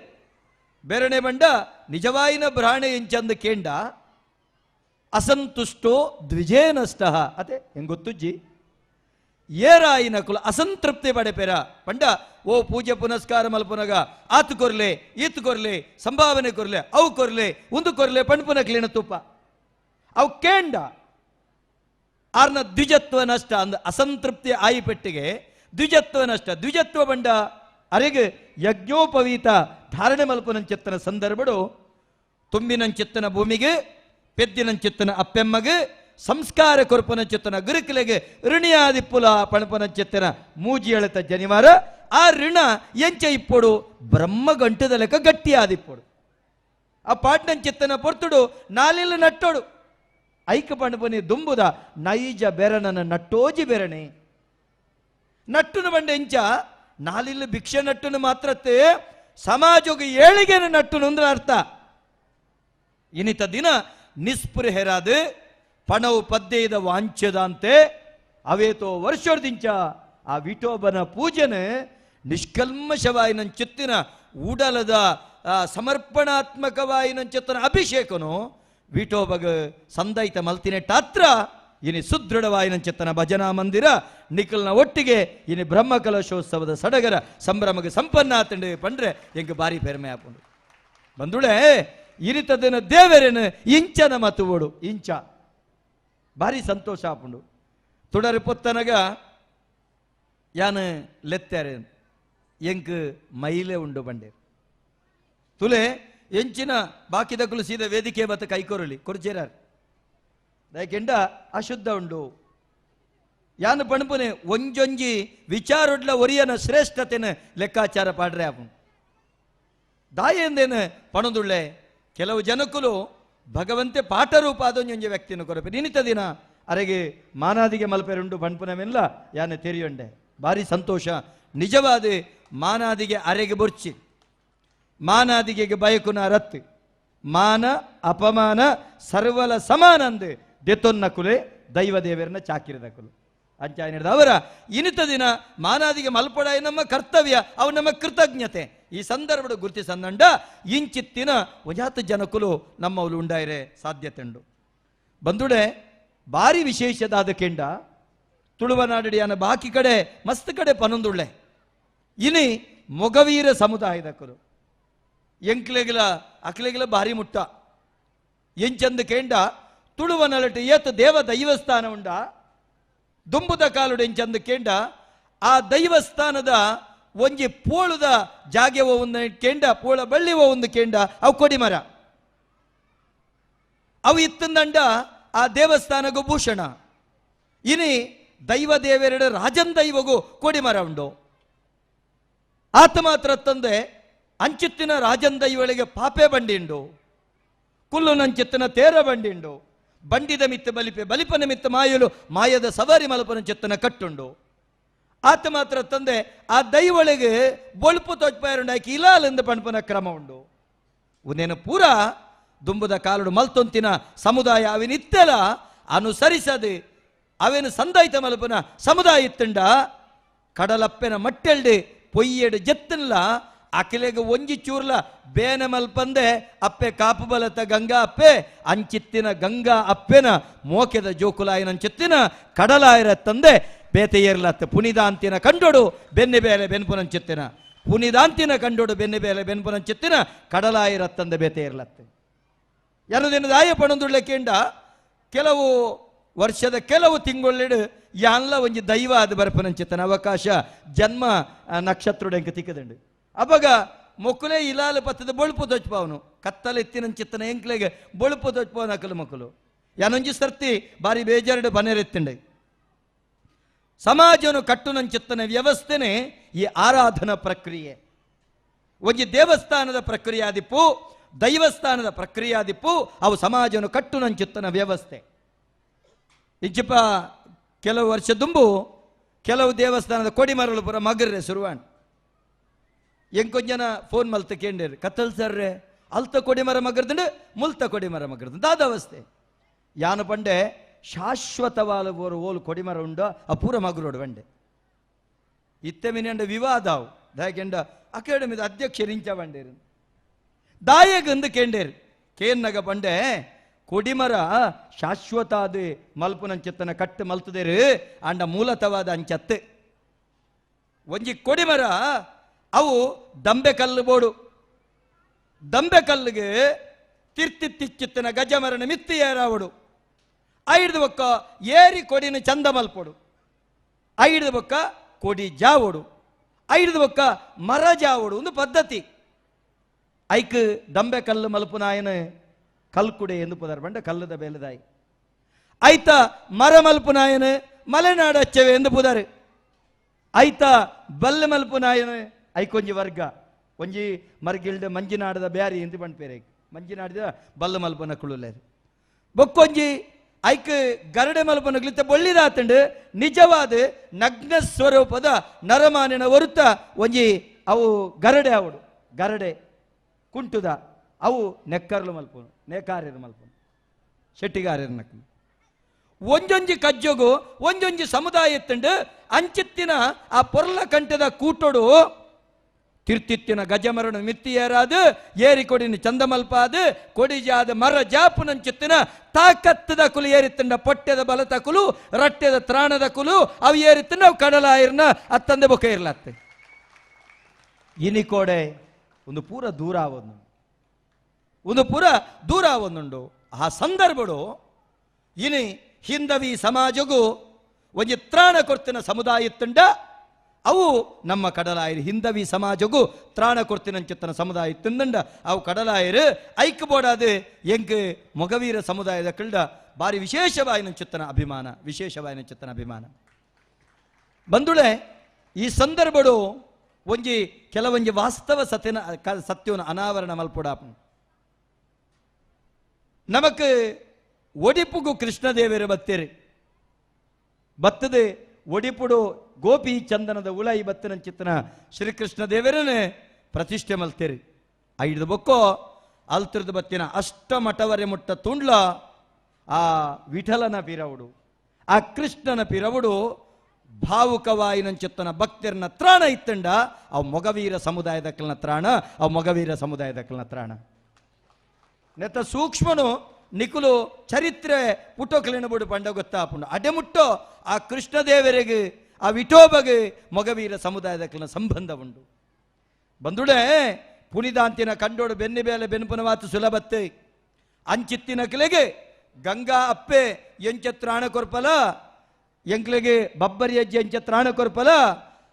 ಬೆರಣೆ ಬಂಡ ನಿಜವಾಯಿನ ಬ್ರಾಣೆ ಎಂಚಂದ ಕೇಂಡ ಅಸಂತುಷ್ಟೋ ದ್ವಿಜೇನಷ್ಟ ಅತೆ ಹೆಂಗ್ ಗೊತ್ತುಜ್ಜಿ ಏರಾಯಿನ ಕುಲ ಅಸಂತೃಪ್ತಿ ಪಡೆಪೆರ ಪಂಡ ಓ ಪೂಜೆ ಪುನಸ್ಕಾರ ಮಲ್ಪುನಗ ಆತು ಕೊರ್ಲೆ ಈತು ಕೊರ್ಲೆ ಸಂಭಾವನೆ ಕೊರ್ಲೆ ಅವು ಕೊರ್ಲೆ ಒಂದು ಕೊರ್ಲೆ ಪಣ್ಪುನ ಕ್ಲೀನ ತುಪ್ಪ ಅವು ಕೇಂಡ ಆರ್ನ ದ್ವಿಜತ್ವ ನಷ್ಟ ಅಂದ ಅಸಂತೃಪ್ತಿ ಆಯಿ ಪೆಟ್ಟಿಗೆ ದ್ವಿಜತ್ವ ನಷ್ಟ ದ್ವಿಜತ್ವ ಬಂಡ ಅರೆಗೆ ಯಜ್ಞೋಪವೀತ ಧಾರಣೆ ಮಲ್ಪುನಂಚೆತ್ತನ ಸಂದರ್ಭಡು ತುಂಬಿನಂಚೆತ್ತನ ಭೂಮಿಗೆ ಪೆದ್ದಿನಂಚೆತ್ತನ ಅಪ್ಪೆಮ್ಮಗೆ ಸಂಸ್ಕಾರ ಕೊರ್ಪನಂಚೆತ್ತನ ಗುರುಕಲೆಗೆ ಋಣಿಯಾದಿಪ್ಪುಲ ಪಣಪನಂಚೆತ್ತನ ಮೂಜಿ ಎಳೆತ ಜನಿವಾರ ಆ ಋಣ ಎಂಚ ಇಪ್ಪೋಡು ಬ್ರಹ್ಮ ಗಂಟದ ಲೆಕ್ಕ ಗಟ್ಟಿಯಾದಿಪ್ಪೋಡು ಆ ಪಾಟ್ನಂಚೆತ್ತನ ಪೊರ್ತುಡು ನಾಲಿಲ್ಲ ನಟ್ಟೋಡು ಐಕ ಪಣಪನಿ ದುಂಬುದ ನೈಜ ಬೆರನನ ನಟ್ಟೋಜಿ ಬೆರಣೆ ನಟ್ಟುನು ಬಂಡ ಎಂಚ ನಾಲಿಲ್ಲ ಭಿಕ್ಷೆ ನಟ್ಟುನು ಮಾತ್ರತ್ತೆ ಸಮಾಜೋಗ ಏಳಿಗೆನ ನಟ್ಟುನು ಅಂದ್ರೆ ಅರ್ಥ ಇನ್ನಿತ ದಿನ ನಿಸ್ಪೃಹೆರಾದ ಪಣವು ಪದ್ಯದ ವಾಂಚದಂತೆ ಅವೇತೋ ವರ್ಷೋರ್ದಿಂಚ ಆ ವಿಠೋಬನ ಪೂಜನೆ ನಿಷ್ಕಲ್ಮಶವಾಯಿನಂಚಿತ್ತಿನ ಉಡಲದ ಸಮರ್ಪಣಾತ್ಮಕವಾಯಿನಂಚಿತ್ತನ ಅಭಿಷೇಕನು ವಿಠೋಬಗ ಸಂದೈತ ಮಲ್ತಿನೆಟ್ಟಾತ್ರ ಇನಿ ಸುದೃಢವಾಯಿನಂಚಿತ್ತನ ಭಜನಾ ಮಂದಿರ ನಿಖಲ್ನ ಒಟ್ಟಿಗೆ ಇನಿ ಬ್ರಹ್ಮಕಲಶೋತ್ಸವದ ಸಡಗರ ಸಂಭ್ರಮಗ ಸಂಪನ್ನ ಆತಂಡು ಪಂಡ್ರೆ ಎಂಗೆ ಬಾರಿ ಪೆರ್ಮೆ ಹಾಕೊಂಡು ಬಂದುಳೆ ಇರಿತದಿನ ದೇವರೇನು ಇಂಚನ ಮತ್ತು ಓಡು ಇಂಚ ಭಾರಿ ಸಂತೋಷ ಆಪುಂಡು ತುಡರು ಪೊತ್ತನಗ ಯಾನು ಲೆತ್ತಾರೆ ಎಂಕ್ ಮೈಲೆ ಉಂಡು ಬಂಡೆ ತುಲೆ ಎಂಚಿನ ಬಾಕಿದಕ್ಕಲು ಸೀದ ವೇದಿಕೆ ಮತ್ತು ಕೈಕೊರಲಿ ಕೊರ್ಚೇರಾರ್ ದಯಕೆಂಡ ಅಶುದ್ಧ ಉಂಡು ಯಾನು ಪಣಪುನೆ ಒಂಜೊಂಜಿ ವಿಚಾರೊಡ್ಲ ಒರಿಯನ ಶ್ರೇಷ್ಠತೆನ ಲೆಕ್ಕಾಚಾರ ಪಾಡ್ರೆ ಆಪು ದಾಯಂದೇನು ಪಣದುಳ್ಳೆ ಕೆಲವು ಜನಕ್ಕಲು ಭಗವಂತೆ ಪಾಠ ರೂಪ ಅದೊಂಜೊಂಜಿ ವ್ಯಕ್ತಿನ ಕೊರಪೆ ನಿನಿತ ದಿನ ಅರೆಗೆ ಮಾನಾದಿಗೆ ಮಲ್ಪೆರುಂಡು ಪಣಪುನವೆಲ್ಲ ಯಾನೆ ತೆರಿಯೊಂಡೆ ಭಾರಿ ಸಂತೋಷ ನಿಜವಾದ ಮಾನಾದಿಗೆ ಅರೆಗೆ ಬೊರ್ಚಿ ಮಾನಾದಿಗೆ ಬಯಕುನ ರತ್ತು ಮಾನ ಅಪಮಾನ ಸರ್ವಲ ಸಮಾನ ಅಂದು ದೆತೊನ್ನ ಕುಲೆ ದೈವ ದೇವರನ್ನ ಚಾಕಿರದ ಕುಲು ಅಂಚಾಯನ ಅವರ ಇನಿತ ದಿನ ಮಾನಾದಿಗೆ ಮಲ್ಪಡ ನಮ್ಮ ಕರ್ತವ್ಯ ಅವು ನಮ್ಮ ಕೃತಜ್ಞತೆ ಈ ಸಂದರ್ಭದ ಗುರುತಿಸಂದಂಡ ಇಂಚಿತ್ತಿನ ಒಜಾತ ಜನಕುಲು ನಮ್ಮವಳು ಉಂಡಾಯಿರೆ ಸಾಧ್ಯತೆ ಉಂಡು ಬಂದುಡೆ ಭಾರಿ ವಿಶೇಷದಾದ ಕೆಂಡ ತುಳುವನಾಡಿಯಾನ ಬಾಕಿ ಕಡೆ ಮಸ್ತ್ ಕಡೆ ಪನೊಂದುಳ್ಳೆ ಇನಿ ಮೊಗವೀರ ಸಮುದಾಯದ ಕುಲು ಎಂಕ್ಲೆಗಿಲ ಅಕ್ಲೆಗಿಲ ಭಾರಿ ಮುಟ್ಟ ಎಂಚಂದ ಕೇಂಡ ತುಳುವನಲಟು ಏತು ದೇವ ದೈವಸ್ಥಾನ ಉಂಡ ದುಂಬುದ ಕಾಲುಡು ಎಂಚಂದ ಕೇಂಡ ಆ ದೈವಸ್ಥಾನದ ಒಂಜಿ ಪೋಳುದ ಜಾಗೆವ ಒಂದು ಕೇಂಡ ಪೋಳ ಬಳ್ಳಿವ ಒಂದು ಕೇಂಡ ಅವು ಕೊಡಿಮರ ಅವು ಇತ್ತಂದಂಡ ಆ ದೇವಸ್ಥಾನಗೂ ಭೂಷಣ ಇನಿ ದೈವ ದೇವರೆಡೆ ರಾಜನ್ ದೈವಗೂ ಕೊಡಿಮರ ಉಂಡು ಆತ ಮಾತ್ರ ತಂದೆ ಅಂಚಿತ್ತಿನ ರಾಜನ್ ದೈವಳಿಗೆ ಪಾಪೆ ಬಂಡಿಂಡು ಕುಲ್ಲು ನಂಚಿತ್ತಿನ ತೇರ ಬಂಡಿಂಡು ಬಂಡಿದ ಮಿತ್ತ ಬಲಿಪೆ ಬಲಿಪನ ಮಿತ್ತ ಮಾಯಲು ಮಾಯದ ಸವಾರಿ ಮಲಪನ ಚಿತ್ತನ ಕಟ್ಟುಂಡು ಆತ ಮಾತ್ರ ತಂದೆ ಆ ದೈವಳಿಗೆ ಬೊಳ್ಪು ತೊಜ್ಪಾಯರುಂಡಾಕಿ ಇಲಾಲೆಂದು ಪಣಪನ ಕ್ರಮ ಉಂಡು ಉನೇನು ಪೂರ ದುಂಬುದ ಕಾಲುಡು ಮಲ್ತೊಂತಿನ ಸಮುದಾಯ ಅವಿನಿತ್ತೆಲ ಅನುಸರಿಸದೆ ಅವೇನು ಸಂದಾಯಿತ ಮಲ್ಪನ ಸಮುದಾಯ ಇತ್ತಂಡ ಕಡಲಪ್ಪೆನ ಮಟ್ಟೆಲ್ಡೆ ಪೊಯ್ಯೆಡು ಜತ್ತನ್ಲ ಅಖಿಲೆಗೆ ಒಂಜಿ ಚೂರ್ಲ ಬೇನೆ ಮಲ್ಪಂದೆ ಅಪ್ಪೆ ಕಾಪು ಬಲತ ಗಂಗಾ ಅಪ್ಪೆ ಅಂಚಿತ್ತಿನ ಗಂಗಾ ಅಪ್ಪೆನ ಮೋಕೆದ ಜೋಕುಲಾಯನಂಚಿತ್ತಿನ ಕಡಲಾಯಿರ ತಂದೆ ಬೇತೆಯರ್ಲತ್ತ ಪುನಿದಾಂತಿನ ಕಂಡೋಡು ಬೆನ್ನೆ ಬೇಲೆ ಬೆನ್ಪುನಂಚಿತ್ತಿನ ಪುನಿದಾಂತಿನ ಕಂಡೋಡು ಬೆನ್ನೆ ಬೇಲೆ ಬೆನ್ಪುನಂಚಿತ್ತಿನ ಕಡಲಾಯಿರ ತಂದೆ ಬೇತೆಯರ್ಲತ್ತೆ ಎರದಿನದ ಆಯ ಪಣದುಳ್ಳೆ ಕೇಂಡ ಕೆಲವು ವರ್ಷದ ಕೆಲವು ತಿಂಗಳಿಡು ಯಾನ್ಲ ಒಂಜಿ ದೈವ ಅದು ಬರ್ಪನಂಚಿತ್ತನ ಅವಕಾಶ ಜನ್ಮ ನಕ್ಷತ್ರುಡು ಎಂಕ ತಿಕ್ಕದಂಡು ಅವಾಗ ಮೊಕ್ಕಲೇ ಇಲಾಲು ಪತ್ತದ ಬೊಳುಪು ತೊಚ್ಪಾವನು ಕತ್ತಲೆ ಎತ್ತಿನಂಚಿತ್ತನ ಎಂಕ್ಲೆಗೆ ಬೊಳುಪು ತೊಚ್ಪಾವನ ಅಕಲು ಮಕ್ಕಳು ಯಾನೊಂಜಿ ಸರ್ತಿ ಬಾರಿ ಬೇಜಾರಡು ಬನೆರೆತ್ತಂಡೆ ಸಮಾಜನು ಕಟ್ಟುನಂಚಿತ್ತನ ವ್ಯವಸ್ಥೆನೇ ಈ ಆರಾಧನಾ ಪ್ರಕ್ರಿಯೆ ಒಂಜಿ ದೇವಸ್ಥಾನದ ಪ್ರಕ್ರಿಯೆ ಆದಿಪ್ಪು ದೈವಸ್ಥಾನದ ಪ್ರಕ್ರಿಯೆ ಆದಿಪ್ಪು ಅವು ಸಮಾಜನು ಕಟ್ಟುನಂಚಿತ್ತನ ವ್ಯವಸ್ಥೆ ಇಂಚಿಪ ಕೆಲವು ವರ್ಷ ದುಂಬು ಕೆಲವು ದೇವಸ್ಥಾನದ ಕೊಡಿಮರಳು ಪುರ ಮಗರ್ರೆ ಸುರುವಾಣ್ ಎಂಕೊಂಜನ ಫೋನ್ ಮಲ್ತ ಕೇಂದ್ರ ಕತ್ತಲ್ ಸರ್ರೆ ಅಲ್ತ ಕೊಡಿಮರ ಮಗರ್ದಂಡು ಮುಲ್ತ ಕೊಡಿಮರ ಮಗರ್ದಂಡು ದಾದ ಅವಸ್ಥೆ ಯಾನು ಪಂಡೆ ಶಾಶ್ವತವಾದ ಓಲು ಕೊಡಿಮರ ಉಂಡು ಆ ಪೂರ ಮಗರೋಡು ಬಂಡೆ ಇತ್ತೆ ಮಿನಿಂಡ ವಿವಾದಾವು ದಯಕೆಂಡ ಅಕಾಡೆಮಿದ ಅಧ್ಯಕ್ಷರಿಂಚ ಬಂಡೇರು ದಾಯಗಂದು ಕೇಂಡೇರು ಕೇನ್ನಗ ಬಂಡೆ ಕೊಡಿಮರ ಶಾಶ್ವತಾದ ಮಲ್ಪುನಂಚಿತ್ತನ ಕಟ್ಟು ಮಲ್ತದೇರು ಅಂಡ ಮೂಲತವಾದ ಅಂಚತ್ತೆ ಒಂಜಿ ಕೊಡಿಮರ ಅವು ದಂಬೆ ಕಲ್ಲು ಬೋಡು ದಂಬೆ ಕಲ್ಲಿಗೆ ತಿರ್ತಿತ್ತಿಚ್ಚಿತ್ತಿನ ಗಜಮರನ ಮಿತ್ತಿ ಏರಾವಡು ಐಡ್ದು ಬೊಕ್ಕ ಏರಿ ಕೊಡಿನ ಚಂದ ಮಲ್ಪೊಡು ಐಡ್ದು ಬೊಕ್ಕ ಕೊಡಿ ಜಾವೋಡು ಐಡ್ದು ಬೊಕ್ಕ ಮರ ಜಾವೋಡು ಒಂದು ಪದ್ಧತಿ ಐಕ್ ದಂಬೆ ಕಲ್ಲು ಮಲ್ಪುನಾಯನ ಕಲ್ಕುಡೆ ಎಂದು ಪುದರ್ ಬಂಡ ಕಲ್ಲದ ಬೇಲದಾಯಿ ಐತ ಮರ ಮಲ್ಪುನಾಯನ ಮಲೆನಾಡು ಹಚ್ಚವೆ ಎಂದು ಪುದರ್ ಐತ ಬಲ್ಲೆ ಮಲ್ಪುನಾಯನ ಐಕೊಂಜಿ ವರ್ಗ ಒಂಜಿ ಮರ್ಗಿಲ್ಡ ಮಂಜಿನಾಡದ ಬ್ಯಾರಿ ಎಂದು ಪಂಡ್ಪೇರೆ ಮಂಜಿನಾಡಿದ ಬಲ್ಲ ಮಲ್ಪನ ಕುಳುಲೇರು ಬೊಕ್ಕೊಂಜಿ ಐಕ್ ಗರಡೆ ಮಲ್ಪನಗ್ಲಿತ್ತ ಬೊಳ್ಳಿದಾತಂಡು ನಿಜವಾದ ನಗ್ನ ಸ್ವರೂಪದ ನರಮಾನಿನ ಹೊರುತ ಒಂಜಿ ಅವು ಗರಡೆ ಅವಡು ಗರಡೆ ಕುಂಟುದ ಅವು ನೆಕ್ಕರ್ಲು ಮಲ್ಪನು ನೇಕಾರ್ಯರು ಮಲ್ಪನು ಶೆಟ್ಟಿಗಾರ್ಯರು ನಕ್ಕಲು ಒಂಜೊಂಜಿ ಕಜ್ಜೊಗು ಒಂಜೊಂಜಿ ಸಮುದಾಯ ಎತ್ತಂಡು ಅಂಚಿತ್ತಿನ ಆ ಪೊರ್ಲ ಕಂಠದ ಕೂಟೋಡು ತಿರ್ತಿತ್ತಿನ ಗಜಮರಣ ಮಿತ್ತಿಯರಾದು ಏರಿ ಕೊಡಿನ ಚಂದಮಲ್ಪಾದು ಕೊಡಿಜಾದ ಮರ ಜಾಪುನಂಚಿತ್ತಿನ ತಾಕತ್ತದ ಕುಲು ಏರಿತ್ತಂಡ ಪೊಟ್ಟೆದ ಬಲತ ಕುಲು ರಟ್ಟೆದ ತ್ರಾಣದ ಕುಲು ಅವು ಏರಿತ್ತಿನ ಅವು ಕಡಲಾಯಿರ್ನ ಅತ್ತಂದೆ ಬೊಕ ಇರ್ಲತ್ತೆ ಇನಿಕೋಡೆ ಒಂದು ಪೂರ ದೂರ ಆವನು ಒಂದು ಪುರ ದೂರ ಒಂದುಂಡು ಆ ಸಂದರ್ಭಡು ಇನಿ ಹಿಂದವಿ ಸಮಾಜಗೂ ಒಂಜಿ ತ್ರಾಣ ಕೊರ್ತಿನ ಸಮುದಾಯ ಇತ್ತುಂಡ ಅವು ನಮ್ಮ ಕಡಲಾಯರು ಹಿಂದವಿ ಸಮಾಜಗೂ ತ್ರಾಣ ಕೊರ್ತಿನಂಚಿತ್ತನ ಸಮುದಾಯ ಇತ್ತುಂಡ ಅವು ಕಡಲಾಯರು ಐಕ್ ಬೋಡಾದು ಎಂಕ್ ಮೊಗವೀರ ಸಮುದಾಯದ ಕಳ್ಳ ಬಾರಿ ವಿಶೇಷವಾಯಿನ ಚಿತ್ತನ ಅಭಿಮಾನ ಬಂದುಳೆ ಈ ಸಂದರ್ಭಡು ಒಂಜಿ ಕೆಲವೊಂಜಿ ವಾಸ್ತವ ಸತ್ಯವನ್ನು ಅನಾವರಣ ಮಲ್ಪುಡ ನಮಕ್ ಒಡಿಪುಗು ಕೃಷ್ಣದೇವರ ಬತ್ತೇರಿ ಬತ್ತದ ಒಡಿಪುಡು ಗೋಪಿ ಚಂದನದ ಉಳಾಯಿ ಬತ್ತನ ಚಿತ್ತನ ಶ್ರೀಕೃಷ್ಣ ದೇವರನ್ನೇ ಪ್ರತಿಷ್ಠೆ ಮಲ್ತೇರಿ ಐದು ಬೊಕ್ಕೋ ಅಲ್ತಿರ್ದು ಬತ್ತಿನ ಅಷ್ಟಮಠವರೆ ಮುಟ್ಟ ತುಂಡ್ಲ ಆ ವಿಠಲನ ಪಿರವುಡು ಆ ಕೃಷ್ಣನ ಪಿರವುಡು ಭಾವುಕವಾಯಿನ ಚಿತ್ತನ ಭಕ್ತರನ್ನ ತ್ರಾಣ ಇತ್ತಂಡ ಅವು ಮೊಗವೀರ ಸಮುದಾಯದಕ್ಕಲ್ನ ತ್ರಾಣ ನೆತ್ತ ಸೂಕ್ಷ್ಮನು ನಿಕುಲು ಚರಿತ್ರೆ ಪುಟೋಕ್ಲಿನ ಬಿಡು ಪಂಡ ಗೊತ್ತಾಪುಂಡು ಅಡೆ ಮುಟ್ಟೋ ಆ ಕೃಷ್ಣದೇವರಿಗೆ ಆ ವಿಠೋಬಗೆ ಮೊಗವೀರ ಸಮುದಾಯದಕ್ಕಲ್ನ ಸಂಬಂಧ ಉಂಡು ಬಂದುಡೆ ಪುನಿದಾಂತಿನ ಕಂಡೋಡು ಬೆನ್ನಿ ಬೇಲೆ ಬೆನ್ಪುನವಾತು ಸುಲಭತ್ತೆ ಅಂಚಿತ್ತಿನ ಕಿಲೆಗೆ ಗಂಗಾ ಅಪ್ಪೆ ಎಂಚ ತ್ರಾಣ ಕೊರ್ಪಲ ಎಂಕ್ಲೆಗೆ ಬಬ್ಬರಿ ಅಜ್ಜಿ ಎಂಚ ತ್ರಾಣ ಕೊರ್ಪಲ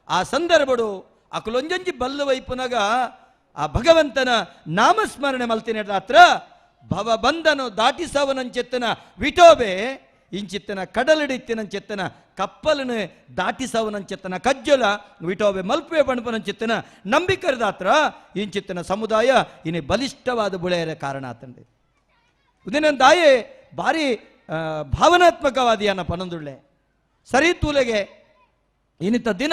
ಆ ಸಂದರ್ಭಡು ಅಕುಲೊಂಜಂಜಿ ಬಲ್ಲು ವೈಪುನಗ ಆ ಭಗವಂತನ ನಾಮಸ್ಮರಣೆ ಮಲ್ತಿನ ರಾತ್ರ ಭವಬಂಧನು ದಾಟಿಸವನಂಚೆತ್ತನ ವಿಠೋಬೆ ಇಂಚಿತ್ತನ ಕಡಲಿಡಿತ್ತಿನಂಚೆತ್ತನ ಕಪ್ಪಲನ್ನು ದಾಟಿಸವನಂಚೆತ್ತನ ಕಜ್ಜಲ ವಿಠೋಬೆ ಮಲ್ಪೆ ಬಣ್ಪನಂಚಿತ್ತನ ನಂಬಿಕರದಾತ್ರ ಇಂಚಿತ್ತನ ಸಮುದಾಯ ಇನ್ನು ಬಲಿಷ್ಠವಾದ ಬುಳೆಯರ ಕಾರಣ ಆತಂದೆ ಉದಿನ ದಾಯೆ ಭಾರಿ ಭಾವನಾತ್ಮಕವಾದಿಯನ್ನ ಪನಂದುಳ್ಳೆ ಸರಿ ತೂಲೆಗೆ ಇನ್ನಿತ ದಿನ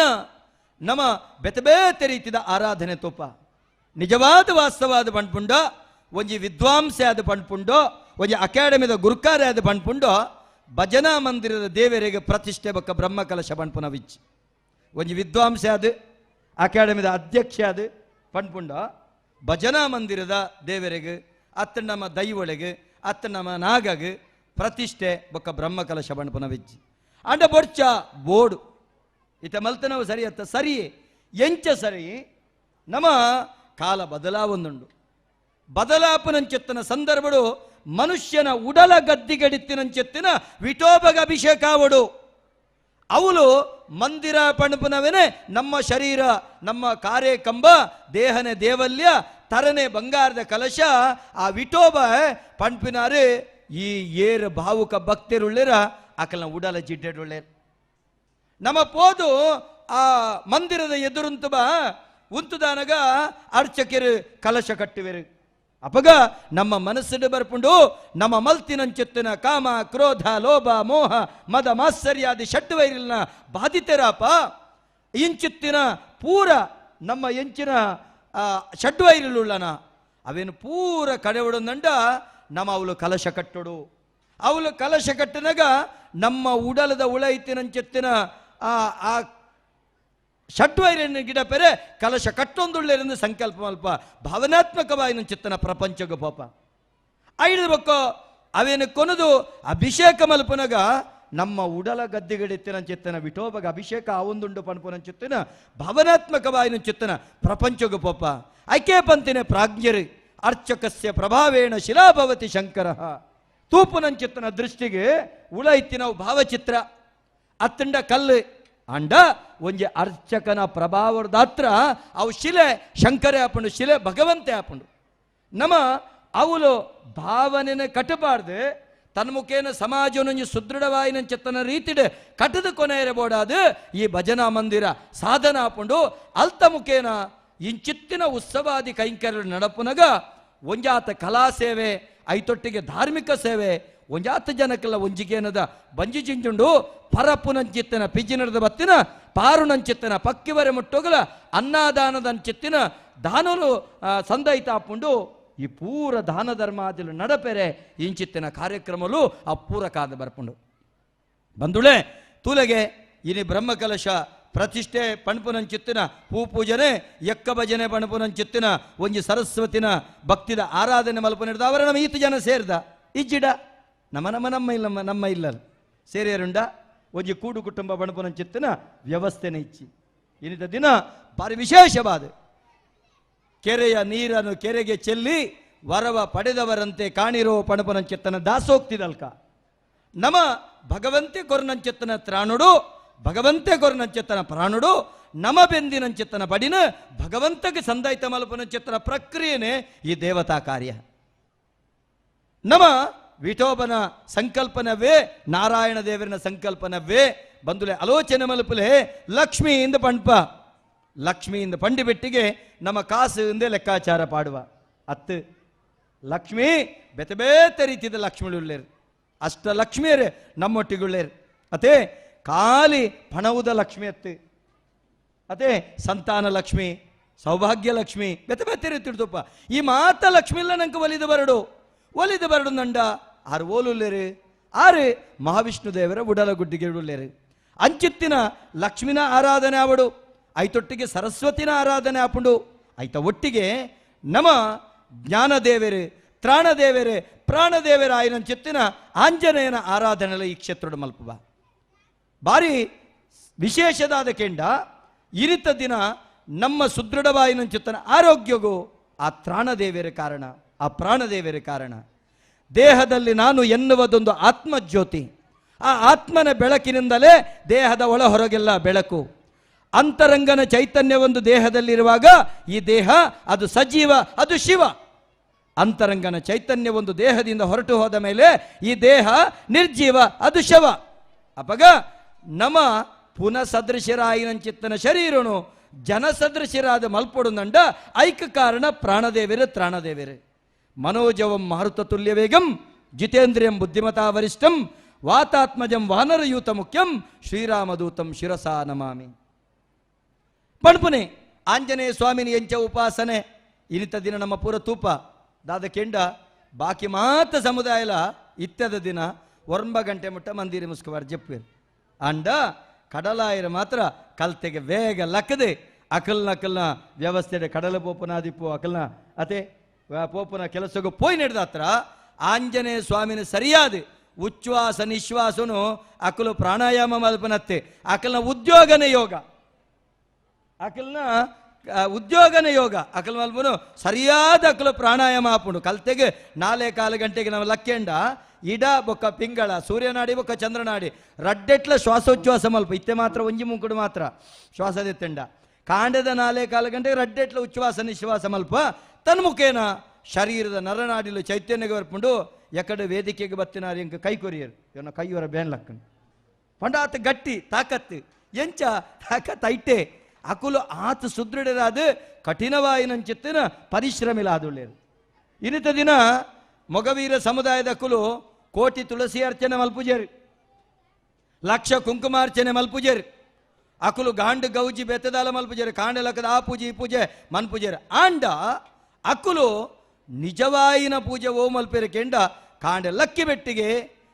ನಮ್ಮ ಬೆತಬೇತೆ ರೀತಿಯ ಆರಾಧನೆ ತೋಪ ನಿಜವಾದ ವಾಸ್ತವಾದ ಪಂಡ್ಪುಂಡ ಒಂಜಿ ವಿದ್ವಾಂಸೆ ಆದ ಪಂಡ್ಪುಂಡೋ ಒಂಜಿ ಅಕಾಡೆಮಿದ ಗುರುಕಾರೆ ಆದ ಪಂಡ್ಪುಂಡೋ ಭಜನಾ ಮಂದಿರದ ದೇವರಿಗೆ ಪ್ರತಿಷ್ಠೆ ಬಕ್ಕ ಬ್ರಹ್ಮಕಲಶ ಪಂಡ್ಪುನ ವಿಚ್ ಒಂಜಿ ವಿದ್ವಾಂಸೆ ಆದ ಅಕಾಡೆಮಿದ ಅಧ್ಯಕ್ಷ ಆದ ಪಂಡ್ಪುಂಡ ಭಜನಾ ಮಂದಿರದ ದೇವರಿಗೆ ಅತ್ತ ನಮ್ಮ ದೈವಳಿಗೆ ಅತ್ತ ನಮ್ಮ ನಾಗಗೆ ಪ್ರತಿಷ್ಠೆ ಬೊಕ್ಕ ಬ್ರಹ್ಮಕಲಶ ಪಂಡ್ಪುನ ವಿಚ್ ಅಂಡ ಬೊಡ್ಚ ಬೋಡು ಇತ ಮಲ್ತನವು ಸರಿ ಅತ್ತ ಸರಿ ಎಂಚ ಸರಿ ನಮ್ಮ ಕಾಲ ಬದಲಾವೊಂದುಂಡು ಬದಲಾಪನಂಚೆತ್ತನ ಸಂದರ್ಭಡು ಮನುಷ್ಯನ ಉಡಲ ಗದ್ದಿಗಡಿತ್ತಿನಂಚೆತ್ತಿನ ವಿಠೋಬಗ ಅಭಿಷೇಕ ಅವಡು ಅವಳು ಮಂದಿರ ಪಣಪನವೇನೆ ನಮ್ಮ ಶರೀರ ನಮ್ಮ ಕಾರ್ಯ ಕಂಬ ದೇಹನೆ ದೇವಲ್ಯ ತರನೆ ಬಂಗಾರದ ಕಲಶ ಆ ವಿಠೋಬ ಪಣಪಿನಾರು ಈ ಏರು ಭಾವುಕ ಭಕ್ತರುಳ್ಳಿರ ಅಕಲ್ನ ಉಡಲ ಜಿಡ್ಡೆಡುಳ್ಳೆ ನಮ್ಮ ಪೋದು ಆ ಮಂದಿರದ ಎದುರುಂತುಬ ಉಂತುದಾನಗ ಅರ್ಚಕರು ಕಲಶ ಕಟ್ಟುವೆರು ಅಪಗ ನಮ್ಮ ಮನಸ್ಸಿನ ಬರ್ಪುಂಡು ನಮ್ಮ ಮಲ್ತಿನಂಚೆತ್ತಿನ ಕಾಮ ಕ್ರೋಧ ಲೋಭ ಮೋಹ ಮದ ಮಾತ್ಸರ್ಯಾದಿ ಷಡ್ವೈರಿಲ್ನ ಬಾಧಿತರಾಪ ಇಂಚಿತ್ತಿನ ಪೂರ ನಮ್ಮ ಎಂಚಿನ ಷಡ್ವೈರಿಲುಳ್ಳನ ಅವೇನು ಪೂರ ಕಡೆವಡಂದಂಡ ನಮ್ಮ ಅವಳು ಕಲಶ ಕಟ್ಟುಡು ಅವಳು ಕಲಶ ಕಟ್ಟಿನಾಗ ನಮ್ಮ ಉಡಲದ ಉಳೈತಿನಂಚೆತ್ತಿನ ಆ ಷಡ್ವೈರನ ಗಿಡ ಪೆರೆ ಕಲಶ ಕಟ್ಟೊಂದುಳ್ಳೆರೆಂದು ಸಂಕಲ್ಪ ಮಲ್ಪ ಭಾವನಾತ್ಮಕವಾಗಿ ನನ್ನ ಚಿತ್ತನ ಪ್ರಪಂಚಗ ಪಾಪ ಐದು ಬಕ್ಕೋ ಅವೇನು ಕೊನದು ಅಭಿಷೇಕ ಮಲ್ಪನಾಗ ನಮ್ಮ ಉಡಲ ಗದ್ದೆಗಡೆತ್ತಿನ ಚಿತ್ತನ ವಿಠೋಬಗ ಅಭಿಷೇಕ ಆವೊಂದುಂಡು ಪನ್ಪುನ ಚಿತ್ತನ ಭಾವನಾತ್ಮಕವಾಗಿ ಚಿತ್ತನ ಪ್ರಪಂಚಗ ಪಾಪ ಐಕೆ ಪಂತಿನ ಪ್ರಾಜ್ಞರು ಅರ್ಚಕಸ್ಯ ಪ್ರಭಾವೇಣ ಶಿಲಾಭವತಿ ಶಂಕರ ತೂಪುನಂಚಿತ್ತನ ದೃಷ್ಟಿಗೆ ಉಳೈತಿನವು ಭಾವಚಿತ್ರ ಅತ್ತಂಡ ಕಲ್ಲು ಅಂಡ ಒಂಜಿ ಅರ್ಚಕನ ಪ್ರಭಾವದಾತ್ರ ಅವು ಶಿಲೆ ಶಂಕರೇ ಹಾಪುಂಡು ಶಿಲೆ ಭಗವಂತೆ ಹಾಪುಂಡು ನಮ್ಮ ಅವಳು ಭಾವನೆನ ಕಟ್ಟಬಾರ್ದು ತನ್ಮುಖೇನ ಸಮಾಜನೊಂಜಿ ಸುದೃಢವಾಯಿನ ಚಿತ್ತನ ರೀತಿಡೆ ಕಟ್ಟದ ಕೊನೆಯರಬೋಡಾದು ಈ ಭಜನಾ ಮಂದಿರ ಸಾಧನ ಹಾಪುಂಡು ಅಲ್ತ ಮುಖೇನ ಇಂಚಿತ್ತಿನ ಉತ್ಸವಾದಿ ಕೈಂಕರ್ಯ ನಡಪುನಗ ಒಂಜಾತ ಕಲಾ ಸೇವೆ ಐತೊಟ್ಟಿಗೆ ಧಾರ್ಮಿಕ ಸೇವೆ ಒಂಜಾತ ಜನಕ್ಕೆಲ್ಲ ಒಂಜಿಗೇನದ ಬಂಜಿ ಜಿಂಜುಂಡು ಪರಪುನಂಚಿತ್ತಿನ ಪಿಜಿನದ ಬತ್ತಿನ ಪಾರುನಂಚಿತ್ತಿನ ಪಕ್ಕಿವರೆ ಮುಟ್ಟೋಗಲ ಅನ್ನದಾನದಂಚಿತ್ತಿನ ದಾನಲು ಸಂದೈತ ಹಾಪುಂಡು ಈ ಪೂರ ದಾನ ಧರ್ಮಾದಿಲು ನಡಪೆರೆ ಇಂಚಿತ್ತಿನ ಕಾರ್ಯಕ್ರಮಲು ಆ ಪೂರ ಕಾದ ಬರ್ಪುಂಡು ಬಂದುಳೆ ತೂಲೆಗೆ ಇನಿ ಬ್ರಹ್ಮಕಲಶ ಪ್ರತಿಷ್ಠೆ ಪಣಪುನಂಚಿತ್ತಿನ ಹೂ ಪೂಜನೆ ಎಕ್ಕ ಭಜನೆ ಪಣಪುನಂಚಿತ್ತಿನ ಒಂಜಿ ಸರಸ್ವತಿನ ಭಕ್ತಿದ ಆರಾಧನೆ ಮಲ್ಪನಿಡ್ದ ಅವರ ನಮ್ಮ ಈತು ಜನ ಸೇರ್ದ ಇಜ್ಜಿಡ ನಮ್ಮ ಇಲ್ಲ ಸೇರಿಯರುಂಡ ಒಂಜಿ ಕೂಡು ಕುಟುಂಬ ಪಣಪುನಂಚಿತ್ತಿನ ವ್ಯವಸ್ಥೆನ ಇಚ್ಚಿ ಇನ್ನಿತ ದಿನ ಭಾರಿ ವಿಶೇಷವಾದ ಕೆರೆಯ ನೀರನ್ನು ಕೆರೆಗೆ ಚೆಲ್ಲಿ ವರವ ಪಡೆದವರಂತೆ ಕಾಣಿರೋ ಪಣಪನಂಚೆತ್ತನ ದಾಸೋಕ್ತಿದಲ್ಕ ನಮ ಭಗವಂತೆ ಕೊರನಂಚೆತ್ತನ ತ್ರಾಣುಡು ಭಗವಂತೆ ಕೊರನಂಚೆತ್ತನ ಪ್ರಾಣುಡು ನಮ ಬೆಂದಿನಂಚೆತ್ತನ ಬಡಿನ ಭಗವಂತಗೆ ಸಂದಾಯಿತ ಮಲ್ಪನಂಚೆತ್ತನ ಪ್ರಕ್ರಿಯೆನೇ ಈ ದೇವತಾ ಕಾರ್ಯ. ನಮ ವಿಠೋಬನ ಸಂಕಲ್ಪನವೇ ನಾರಾಯಣ ದೇವರಿನ ಸಂಕಲ್ಪನವೇ ಬಂದುಲೆ ಆಲೋಚನೆ ಮಲ್ಪಲೆ ಲಕ್ಷ್ಮಿಯಿಂದ ಪಂಪ ಲಕ್ಷ್ಮಿಯಿಂದ ಪಂಡಿ ಬೆಟ್ಟಿಗೆ ನಮ್ಮ ಕಾಸು ಇಂದೇ ಲೆಕ್ಕಾಚಾರ ಪಾಡುವ ಅತ್ತು ಲಕ್ಷ್ಮಿ ಬೇತೆ ಬೇತೆ ರೀತಿಯ ಲಕ್ಷ್ಮಿಳುಳ್ಳೇರು ಅಷ್ಟ ಲಕ್ಷ್ಮಿಯರೇ ನಮ್ಮೊಟ್ಟಿಗುಳ್ಳೇರು ಅದೇ ಖಾಲಿ ಪಣವುದ ಲಕ್ಷ್ಮಿ ಅತ್ತು ಅದೇ ಸಂತಾನ ಲಕ್ಷ್ಮಿ ಸೌಭಾಗ್ಯ ಲಕ್ಷ್ಮಿ ಬೇತೆ ಬೇತೆ ರೀತಿಡ್ತಪ್ಪ ಈ ಮಾತ ಲಕ್ಷ್ಮಿ ಇಲ್ಲ ನಂಗೆ ಒಲಿದು ಬರಡು ನಂಡ ಆರು ಓಲುಲ್ಲೇರು ಆರು ಮಹಾವಿಷ್ಣು ದೇವರ ಉಡಲ ಗುಡ್ಡಿಗೆ ಉಳ್ಳೇರು ಅಂಚಿತ್ತಿನ ಲಕ್ಷ್ಮಿನ ಆರಾಧನೆ ಆವಡು ಐತೊಟ್ಟಿಗೆ ಸರಸ್ವತಿನ ಆರಾಧನೆ ಆಪುಂಡು ಐತ ಒಟ್ಟಿಗೆ ನಮ ಜ್ಞಾನದೇವರೇ ತ್ರಾಣದೇವರೇ ಪ್ರಾಣದೇವರ ಆಯ್ನ ಚಿತ್ತಿನ ಆಂಜನೇಯನ ಆರಾಧನೆಲ ಈ ಕ್ಷೇತ್ರದ ಮಲ್ಪುವ ಬಾರಿ ವಿಶೇಷದಾದ ಕೆಂಡ ಇರಿತ ದಿನ ನಮ್ಮ ಸುದೃಢವಾಯಿನ ಚಿತ್ತನ ಆರೋಗ್ಯಗೂ ಆ ತ್ರಾಣದೇವರ ಕಾರಣ ಆ ಪ್ರಾಣದೇವರ ಕಾರಣ. ದೇಹದಲ್ಲಿ ನಾನು ಎನ್ನುವುದೊಂದು ಆತ್ಮಜ್ಯೋತಿ, ಆ ಆತ್ಮನ ಬೆಳಕಿನಿಂದಲೇ ದೇಹದ ಒಳ ಹೊರಗೆಲ್ಲ ಬೆಳಕು. ಅಂತರಂಗನ ಚೈತನ್ಯ ಒಂದು ದೇಹದಲ್ಲಿರುವಾಗ ಈ ದೇಹ ಅದು ಸಜೀವ, ಅದು ಶಿವ. ಅಂತರಂಗನ ಚೈತನ್ಯ ಒಂದು ದೇಹದಿಂದ ಹೊರಟು ಹೋದ ಮೇಲೆ ಈ ದೇಹ ನಿರ್ಜೀವ, ಅದು ಶವ. ಅಪಗ ನಮ ಪುನಃ ಸದೃಶರಾಯಿನಂಚಿತ್ತನ ಶರೀರನು ಜನಸದೃಶರಾದ ಮಲ್ಪೊಡು ನಂಡ ಐಕ ಕಾರಣ ಪ್ರಾಣದೇವರೇ ತ್ರಾಣದೇವರೇ. ಮನೋಜವಂ ಮಾರುತ ತುಲ್ಯ ವೇಗಂ ಜಿತೇಂದ್ರಿಯಂ ಬುದ್ಧಿಮತಾ ವರಿಷ್ಠಂ ವಾತಾತ್ಮಜಂ ವಾನರಯೂತ ಮುಖ್ಯಂ ಶ್ರೀರಾಮದೂತಂ ಶಿರಸಾ ನಮಾಮಿ. ಪಣಪುನೆ ಆಂಜನೇಯ ಸ್ವಾಮಿನಿ ಎಂಚ ಉಪಾಸನೆ ಇನಿತ ದಿನ ನಮ್ಮ ಪೂರ ತೂಪ ದಾದ ಕೆಂಡ ಬಾಕಿ ಮಾತ ಸಮುದಾಯಲ ಇತ್ಯದ ದಿನ 9 ಗಂಟೆ ಮುಟ್ಟ ಮಂದಿರ ಮುಸ್ಕವಾರ ಜಪ್ಪೇರು ಅಂಡ ಕಡಲಾಯರ ಮಾತ್ರ ಕಲ್ತೆಗೆ ವೇಗ ಲಕ್ಕದೆ ಅಕಲ್ನ ವ್ಯವಸ್ಥೆ ಕಡಲ ಪೋಪನಾದಿಪ್ಪು ಅಕಲ್ನ ಅತೆ ಪೋಪನ ಕೆಲಸಗೂ ಪೋಯ್ ನಡೆದ ಹತ್ರ ಆಂಜನೇಯ ಸ್ವಾಮಿನ ಸರಿಯಾದ ಉಚ್ಛ್ವಾಸ ನಿಶ್ವಾಸನು ಅಕಲು ಪ್ರಾಣಾಯಾಮ ಮಲ್ಪನತ್ತೆ ಅಕಲ್ನ ಉದ್ಯೋಗನೇ ಯೋಗ ಅಕಲ್ನ ಉದ್ಯೋಗನೇ ಯೋಗ ಅಕಲ್ ಮಲ್ಪನು ಸರಿಯಾದ ಅಕಲು ಪ್ರಾಣಾಯಾಮ ಹಾಪುಂಡು ಕಲ್ತೆಗೆ 4-4 ಗಂಟೆಗೆ ನಾವು ಲಕ್ಕೆಂಡ ಇಡ ಬೊಕ್ಕ ಪಿಂಗಳ ಸೂರ್ಯನಾಡಿ ಬೊಕ್ಕ ಚಂದ್ರನಾಡಿ ರಡ್ಡೆಟ್ಲ ಶ್ವಾಸೋಚ್ಛ್ವಾಸ ಮಲ್ಪ ಇತ್ತೆ ಮಾತ್ರ ಒಂಜಿ ಮುಂಕುಡು ಮಾತ್ರ ಶ್ವಾಸದೆತ್ತೆಂಡ ಕಾಂಡದ 4-4 ಗಂಟೆಗೆ ರಡ್ಡೆಟ್ಲ ಉಚ್ಛ್ವಾಸ ನಿಶ್ವಾಸ ಮಲ್ಪ ತನ್ಮುಖೇನ ಶರೀರದ ನರನಾಡಿಲು ಚೈತನ್ಯಗೆ ಬರ್ಪುಂಡು ಎಕಡೆ ವೇದಿಕೆಗೆ ಬತ್ತಿನಾರಿ ಎಂಕ ಕೈ ಕೊರಿಯರು ಇವನ ಕೈಯವರ ಬೇನ್ ಲಕ್ಕನ್ ಪಂಡಾತ ಗಟ್ಟಿ ತಾಕತ್ತು ಎಂಚ ತಾಕತ್ ಐಟೆ ಅಕುಲು ಆತ ಸುದೃಢರಾದ ಕಠಿಣವಾಯಿನಂಚಿತ್ತಿನ ಪರಿಶ್ರಮಿಲಾದುಳ್ಳೇರು. ಇನ್ನಿತ ದಿನ ಮೊಗವೀರ ಸಮುದಾಯದ ಅಕುಲು ಕೋಟಿ ತುಳಸಿ ಅರ್ಚನೆ ಮಲ್ಪುಜೇರು, ಲಕ್ಷ ಕುಂಕುಮಾರ್ಚನೆ ಮಲ್ಪುಜೇರು, ಅಕುಲು ಗಾಂಡು ಗೌಜಿ ಬೆತ್ತದಾಲ ಮಲ್ಪುಜೇರು, ಕಾಂಡಲಕದ ಆ ಪೂಜೆ ಈ ಪೂಜೆ ಮನ್ಪುಜೇರು ಆಂಡ ಅಕುಲು ನಿಜವಾಯಿನ ಪೂಜೆ ಓ ಮಲ್ಪೇರು ಕೆಂಡ ಕಾಂಡ ಲಕ್ಕಿ ಬೆಟ್ಟಿಗೆ